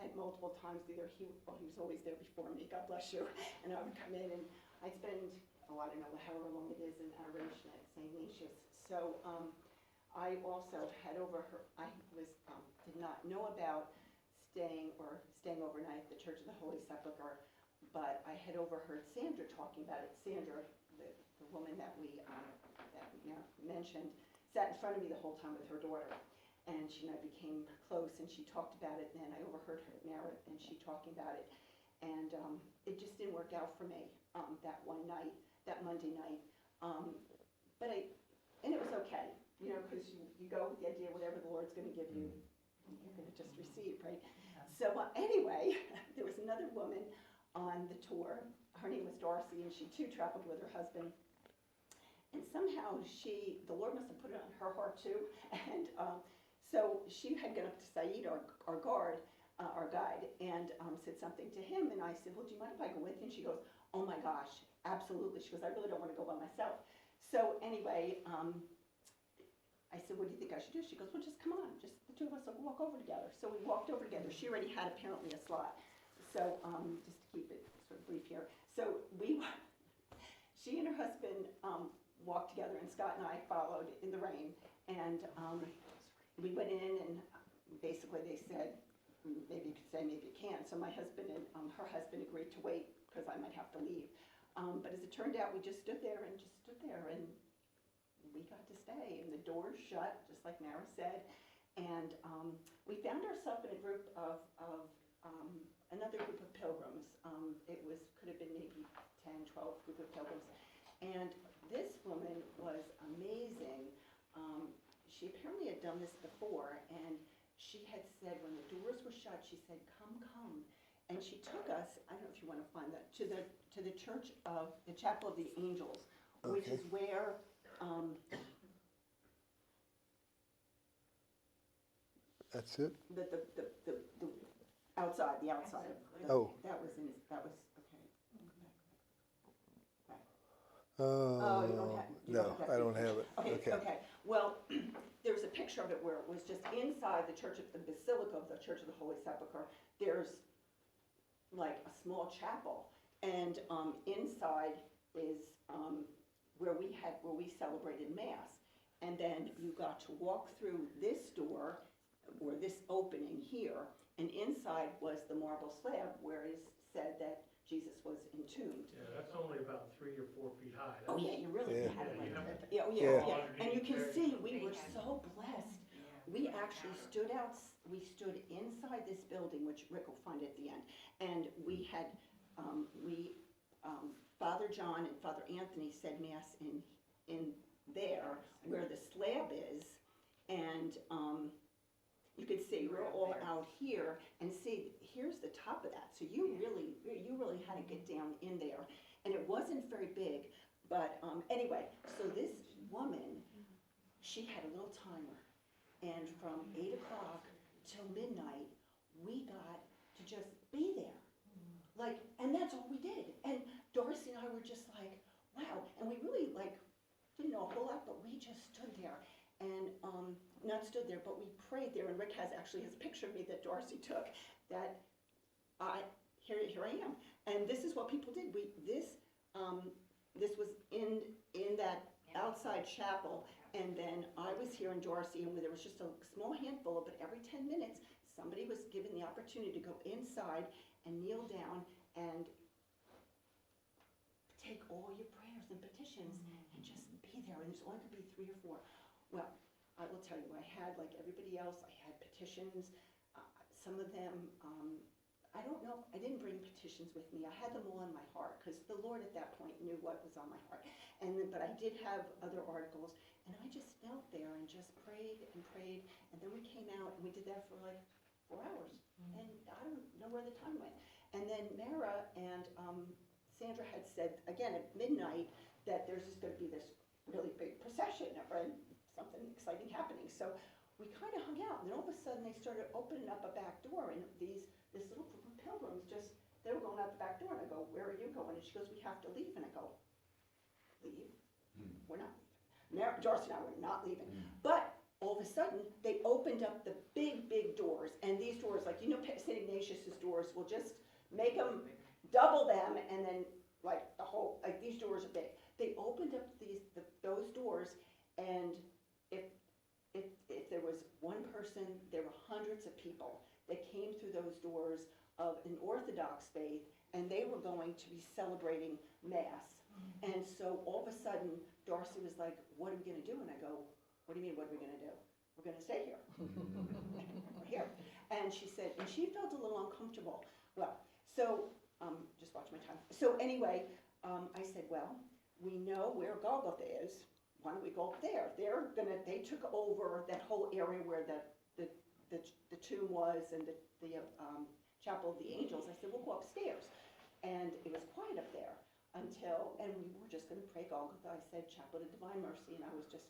at multiple times, either he was always there before me, God bless you, and I would come in and I'd spend, I don't know however long it is in adoration at St. Ignatius. So I also had overheard, I did not know about staying overnight at the Church of the Holy Sepulchre, but I had overheard Sandra talking about it. Sandra, the woman that we mentioned, sat in front of me the whole time with her daughter. And she and I became close, and she talked about it, and then I overheard her narrate, and she talking about it. And it just didn't work out for me that one night, that Monday night. And it was okay, because you go with the idea whatever the Lord's going to give you, you're going to just receive, right? So anyway, there was another woman on the tour. Her name was Darcy, and she too traveled with her husband. And somehow the Lord must have put it on her heart too. And so she had gone up to Saeed, our guide, and said something to him. And I said, well, do you mind if I go with you? And she goes, oh my gosh, absolutely. She goes, I really don't want to go by myself. So anyway, I said, what do you think I should do? She goes, well, just come on. Just the two of us will walk over together. So we walked over together. She already had apparently a slot. So just to keep it sort of brief here. So she and her husband walked together, and Scott and I followed in the rain. And we went in, and basically they said, maybe you could stay, maybe you can't. So my husband and her husband agreed to wait because I might have to leave. But as it turned out, we just stood there, and we got to stay. And the doors shut, just like Mara said. And we found ourselves in a group of another group of pilgrims. It could have been maybe 10, 12 group of pilgrims. And this woman was amazing. She apparently had done this before, and she had said when the doors were shut, she said, come, come. And she took us, I don't know if you want to find that, to the church of, the Chapel of the Angels, which is where, That's it? the outside, the outside. Oh. That was, okay. Oh, you don't have- you no, don't have I that don't picture. have it. Okay. Well, there was a picture of it where it was just inside the church of the Basilica of the Church of the Holy Sepulchre. There's like a small chapel, and inside is where we celebrated Mass. And then you got to walk through this door, or this opening here, and inside was the marble slab where it is said that Jesus was entombed. Yeah, that's only about 3 or 4 feet high. Oh yeah, you really Yeah. had it like Yeah, that. you Yeah. Yeah. And you can see, we were so blessed. We actually stood inside this building, which Rick will find at the end, and we had, Father John and Father Anthony said Mass in there where the slab is, and you could see we're all out here, and see, here's the top of that. So you really had to get down in there, and it wasn't very big, but anyway, so this woman, she had a little timer, and from 8 o'clock till midnight, we got to just be there. Like, and that's all we did. And Darcy and I were just like, wow. And we really didn't know a whole lot, but we just stood there. And not stood there, but we prayed there. And Rick actually has a picture of me that Darcy took. That here I am. And this is what people did. This was in that outside chapel. And then I was here in Darcy, and there was just a small handful, but every 10 minutes, somebody was given the opportunity to go inside and kneel down and take all your prayers and petitions and just be there. And there's only could be 3 or 4. Well, I will tell you, I had, like everybody else, I had petitions. Some of them, I don't know, I didn't bring petitions with me. I had them all in my heart, because the Lord at that point knew what was on my heart. But I did have other articles, and I just knelt there and just prayed, and then we came out, and we did that for like 4 hours, and I don't know where the time went. And then Mara and Sandra had said, again at midnight, that there's just going to be this really big procession, or something exciting happening. So we kind of hung out, and then all of a sudden they started opening up a back door, and this little group of pilgrims they were going out the back door, and I go, where are you going? And she goes, we have to leave. And I go, leave? We're not leaving. Darcy and I were not leaving. But all of a sudden, they opened up the big, big doors, and these doors, like, St. Ignatius's doors will just make them, double them, and then, like, these doors are big. They opened up those doors, and if there was one person, there were hundreds of people that came through those doors of an Orthodox faith, and they were going to be celebrating Mass. And so all of a sudden, Darcy was like, what are we gonna do? And I go, what do you mean, what are we gonna do? We're gonna stay here. We're here. And she said, and she felt a little uncomfortable. Well, so, just watch my time. So anyway, I said, well, we know where Golgotha is. Why don't we go up there? They took over that whole area where the tomb was and the Chapel of the Angels. I said, we'll go upstairs. And it was quiet up there and we were just gonna pray Golgotha. I said, Chapel of Divine Mercy, and I was just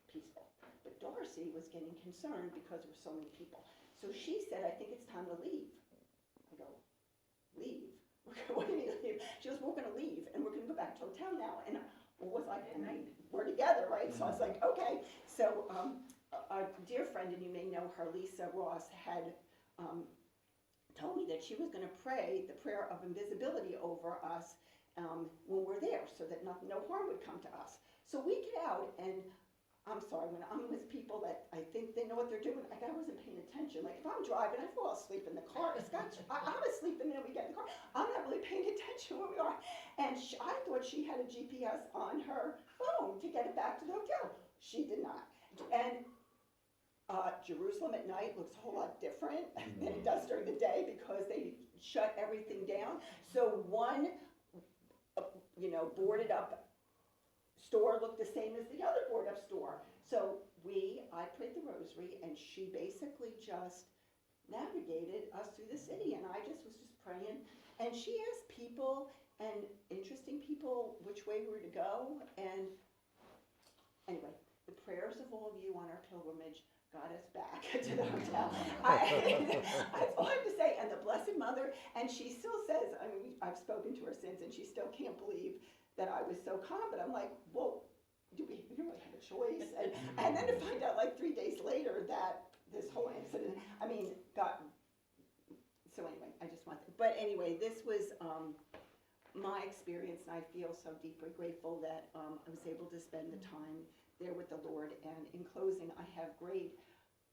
peaceful. But Darcy was getting concerned because there were so many people. So she said, I think it's time to leave. I go, leave? What do you mean leave? She goes, we're gonna leave and we're gonna go back to the hotel now. And what was I, we're together, right? So I was like, okay. So a dear friend, and you may know her, Lisa Ross, had told me that she was gonna pray the prayer of invisibility over us when we're there so that no harm would come to us. So we get out, and I'm sorry, when I'm with people that I think they know what they're doing, like I wasn't paying attention. Like if I'm driving, I fall asleep in the car. I'm asleep the minute we get in the car. I'm not really paying attention where we are. And I thought she had a GPS on her phone to get it back to the hotel. She did not. And Jerusalem at night looks a whole lot different than it does during the day because they shut everything down. So one, boarded up store looked the same as the other boarded up store. So I prayed the rosary, and she basically just navigated us through the city, and I just was praying. And she asked people, and interesting people, which way we were to go. And anyway, the prayers of all of you on our pilgrimage got us back to the hotel. That's all I have to say. And the Blessed Mother, and she still says, I mean, I've spoken to her since, and she still can't believe that I was so calm. But I'm like, well, do we really have a choice? And then to find out like 3 days later that this whole incident, so anyway, I just want, but anyway, this was my experience, and I feel so deeply grateful that I was able to spend the time there with the Lord. And in closing, I have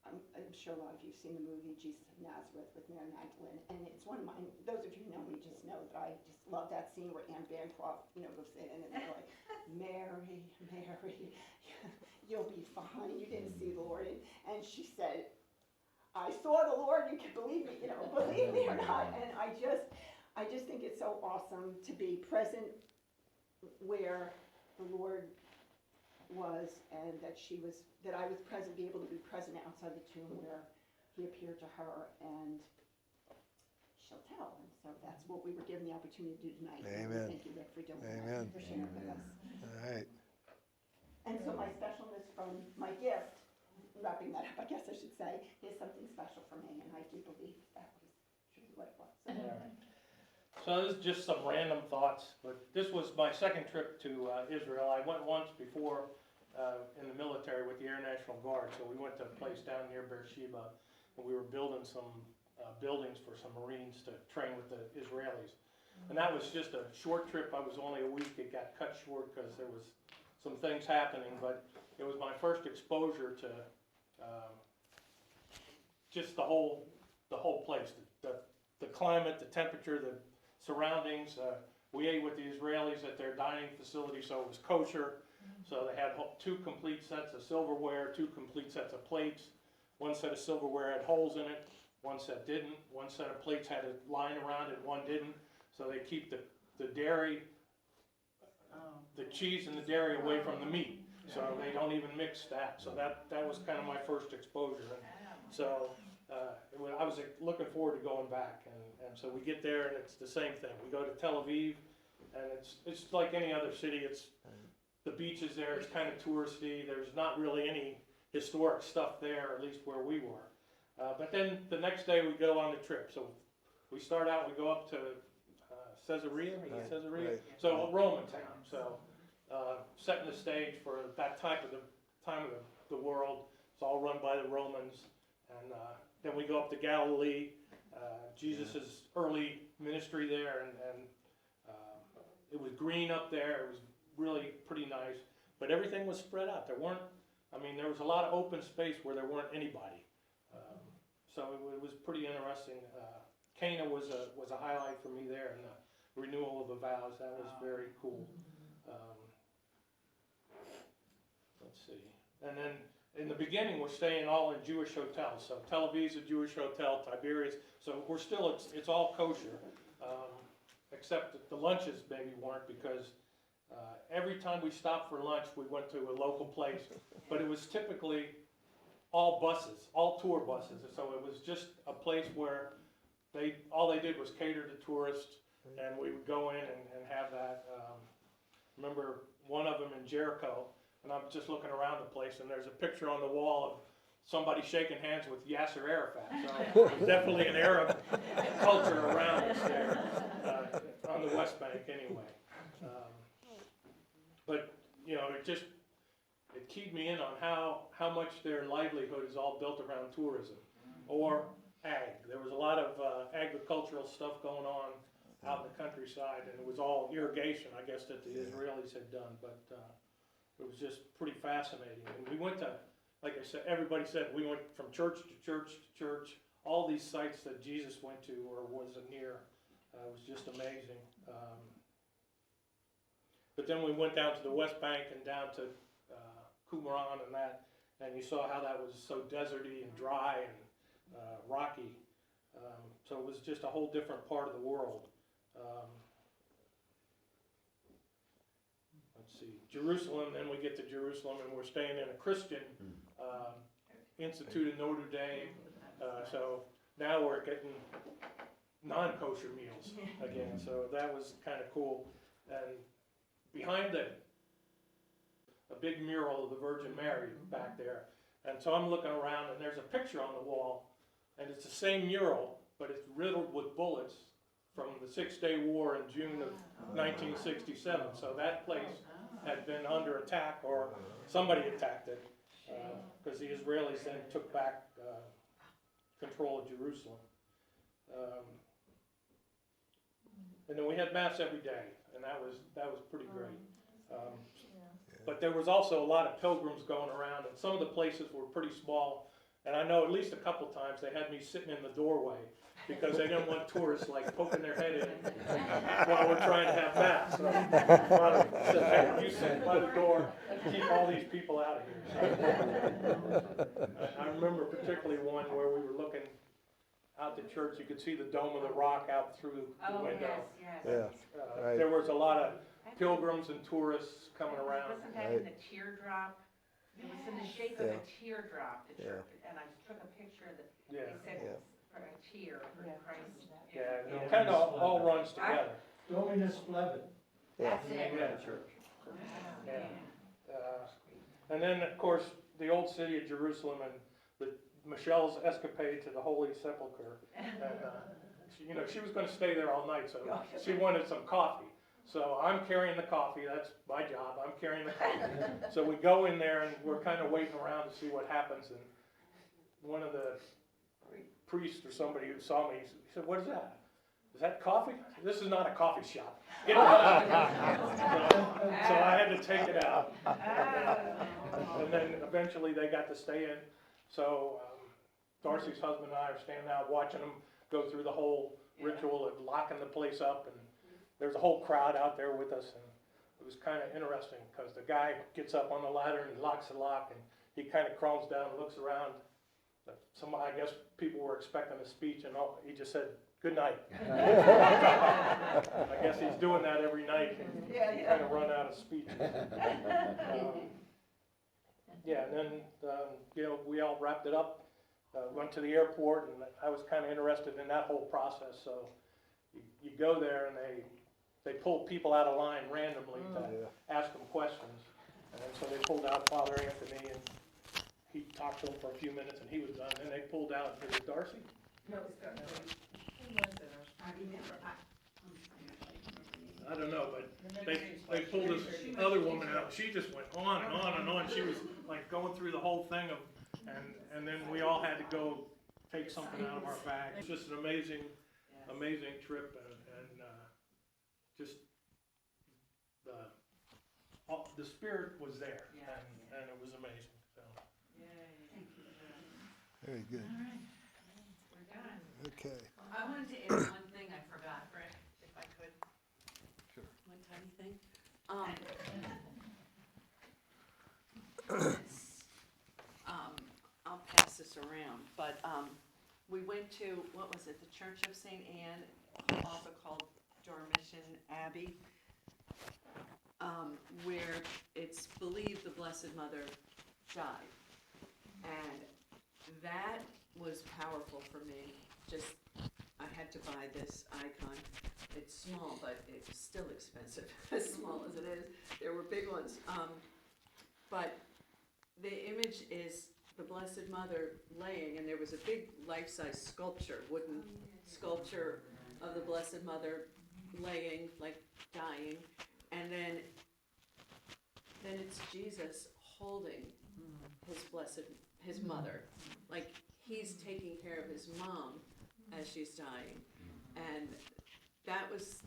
I'm sure a lot of you have seen the movie Jesus of Nazareth with Mary Magdalene, and it's one of mine. Those of you who know me just know that I just love that scene where Anne Bancroft, goes in and they're like, Mary, Mary, you'll be fine. You didn't see the Lord. And she said, I saw the Lord. You can believe me, believe me or not. And I just think it's so awesome to be present where the Lord was, and that I was present, be able to be present outside the tomb where he appeared to her, and she'll tell. And so that's what we were given the opportunity to do tonight. Amen. Thank you, Rick, for doing Amen. that, for sharing with us. All right. And so my specialness from my gift, wrapping that up, I guess I should say, is something special for me, and I do believe that was truly what it was. So this is just some random thoughts, but this was my second trip to Israel. I went once before in the military with the Air National Guard, so we went to a place down near Beersheba, and we were building some buildings for some Marines to train with the Israelis. And that was just a short trip. I was only a week. It got cut short because there was some things happening, but it was my first exposure to just the whole place, the climate, the temperature, the surroundings. We ate with the Israelis at their dining facility, so it was kosher. So they had 2 complete sets of silverware, 2 complete sets of plates. One set of silverware had holes in it, one set didn't. One set of plates had a line around it, one didn't. So they keep the dairy, the cheese and the dairy away from the meat. So they don't even mix that. So that was kind of my first exposure. So I was looking forward to going back. And so we get there, and it's the same thing. We go to Tel Aviv, and it's like any other city. The beaches there, it's kind of touristy. There's not really any historic stuff there, at least where we were. But then the next day we go on the trip. So we start out, we go up to Caesarea, is it Caesarea? Right. So a Roman town. So setting the stage for that time of the world. It's all run by the Romans. And then we go up to Galilee, Jesus' early ministry there, and it was green up there. It was really pretty nice, but everything was spread out. There was a lot of open space where there weren't anybody. So it was pretty interesting. Cana was a highlight for me there, and the renewal of the vows. That was very cool. Let's see. And then in the beginning, we're staying all in Jewish hotels. So Tel Aviv's a Jewish hotel, Tiberias. So we're still, it's all kosher, except that the lunches maybe weren't, because every time we stopped for lunch, we went to a local place. But it was typically all buses, all tour buses. And so it was just a place where all they did was cater to tourists, and we would go in and have that. Remember one of them in Jericho, and I'm just looking around the place, and there's a picture on the wall of somebody shaking hands with Yasser Arafat. So there's definitely an Arab culture around us there, on the West Bank anyway. But, it keyed me in on how much their livelihood is all built around tourism or ag. There was a lot of agricultural stuff going on out in the countryside, and it was all irrigation, I guess, that the Israelis had done. But it was just pretty fascinating. And we went to, like I said, everybody said, we went from church to church to church. All these sites that Jesus went to or was near. It was just amazing. But then we went down to the West Bank and down to Qumran and that, and you saw how that was so deserty and dry and rocky. So it was just a whole different part of the world. Let's see, Jerusalem, then we get to Jerusalem, and we're staying in a Christian institute in Notre Dame. So now we're getting non-kosher meals again, so that was kind of cool. And behind a big mural of the Virgin Mary back there. And so I'm looking around, and there's a picture on the wall, and it's the same mural, but it's riddled with bullets from the Six-Day War in June of 1967. So that place had been under attack, or somebody attacked it, because the Israelis then took back control of Jerusalem. And then we had Mass every day, and that was pretty great. But there was also a lot of pilgrims going around, and some of the places were pretty small. And I know at least a couple times they had me sitting in the doorway because they didn't want tourists like poking their head in while we're trying to have Mass. So I said, hey, you sit by the door, keep all these people out of here. So, I remember particularly one where we were looking out the church. You could see the Dome of the Rock out through the window. Yes. Right. There was a lot of pilgrims and tourists coming around. Wasn't that in the teardrop? It was in the shape of a teardrop, the church, and I took a picture that they said it was for a tear for Christ. Yeah, it kind of all runs together. Dominus Flevit. That's it. Yeah. And then, of course, the old city of Jerusalem and Michelle's escapade to the Holy Sepulchre. And, she was going to stay there all night, so she wanted some coffee. So I'm carrying the coffee. That's my job. I'm carrying the coffee. So we go in there, and we're kind of waiting around to see what happens. And one of the priests or somebody who saw me, he said, "What is that? Is that coffee?" "This is not a coffee shop." Get it out. So I had to take it out. And then eventually they got to stay in. So Darcy's husband and I are standing out watching them go through the whole ritual of locking the place up. And there's a whole crowd out there with us. And it was kind of interesting because the guy gets up on the ladder and he locks the lock. And he kind of crawls down and looks around. I guess people were expecting a speech, and he just said, "Good night." I guess he's doing that every night. And kind of run out of speeches. And then we all wrapped it up, went to the airport, and I was kind of interested in that whole process. So you go there, and they pull people out of line randomly to ask them questions, and so they pulled out Father Anthony, and he talked to them for a few minutes, and he was done. Then they pulled out, it was Darcy? No, it was Darcy. Who was it? I remember. I don't know, but they pulled this other woman out. She just went on and on and on. She was like going through the whole thing of, and then we all had to go take something out of our bag. It's just an amazing trip, and just the spirit was there, and it was amazing. So. Very good. All right, we're done. Okay. I wanted to add one thing I forgot, Rick, if I could. Sure. One tiny thing. I'll pass this around, but, we went to, what was it, the Church of St. Anne, also called Dormition Abbey, where it's believed the Blessed Mother died. And that was powerful for me. Just, I had to buy this icon. It's small, but it's still expensive, as small as it is. There were big ones. But the image is the Blessed Mother laying, and there was a big life-size sculpture, wooden sculpture of the Blessed Mother laying, like dying. And then it's Jesus holding his mother, like he's taking care of his mom as she's dying, and that was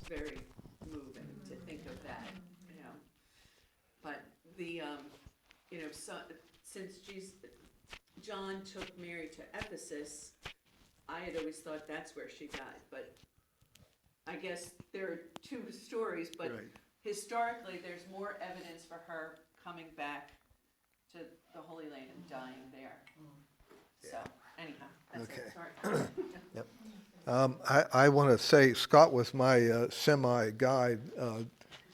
very moving to think of that, you know. But the so, since John took Mary to Ephesus, I had always thought that's where she died, but I guess there are two stories, but Right. historically there's more evidence for her coming back to the Holy Land and dying there. So, anyhow, that's it, sorry. I want to say Scott was my semi-guide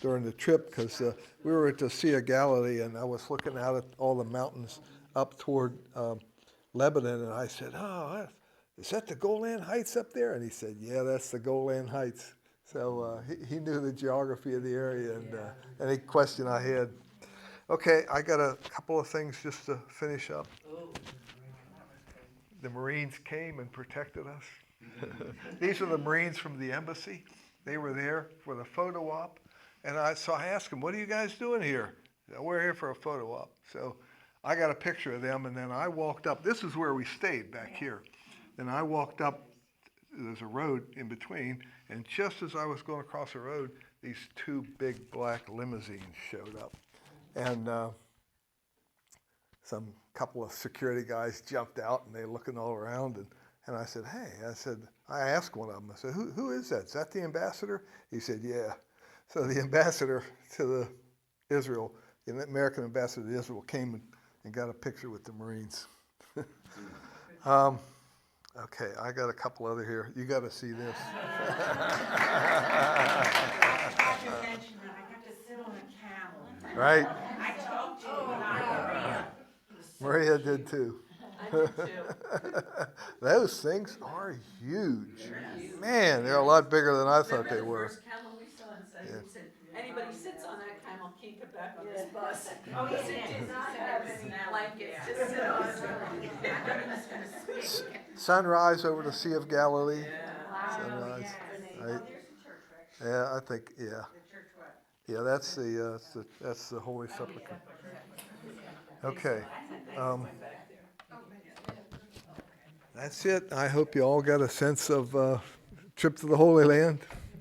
during the trip because we were at the Sea of Galilee, and I was looking out at all the mountains up toward Lebanon, and I said, "Oh, is that the Golan Heights up there?" And he said, "Yeah, that's the Golan Heights." So he knew the geography of the area, and any question I had. Okay, I got a couple of things just to finish up. The Marines came and protected us. These are the Marines from the embassy. They were there for the photo op. And so I asked them, "What are you guys doing here?" They said, "We're here for a photo op." So I got a picture of them, and then I walked up. This is where we stayed, back here. Then I walked up. There's a road in between, and just as I was going across the road, these two big black limousines showed up. And some couple of security guys jumped out, and they were looking all around, and I said, "Hey," I asked one of them, I said, who is that? Is that the ambassador? He said, "Yeah." So the ambassador to Israel, the American ambassador to Israel, came and got a picture with the Marines. Okay, I got a couple other here. You got to see this. I have to mention that I got to sit on a camel. Right? I talked to Maria. Maria did too. I did too. Those things are huge. Man, they're a lot bigger than I thought they Remember the were. first camel we saw and said, Yeah. he said, anybody sits on that camel, keep it back on this bus. Oh, Because yeah, it did yeah. not He have said any there was blankets smell. to sit on. Sunrise over the Sea of Galilee. Wow, Sunrise. yes. Right. Oh, there's the church, Rick. Yeah, I think, yeah. The church what? Yeah, that's the Holy Sepulchre. Okay. That's it. I hope you all got a sense of trip to the Holy Land.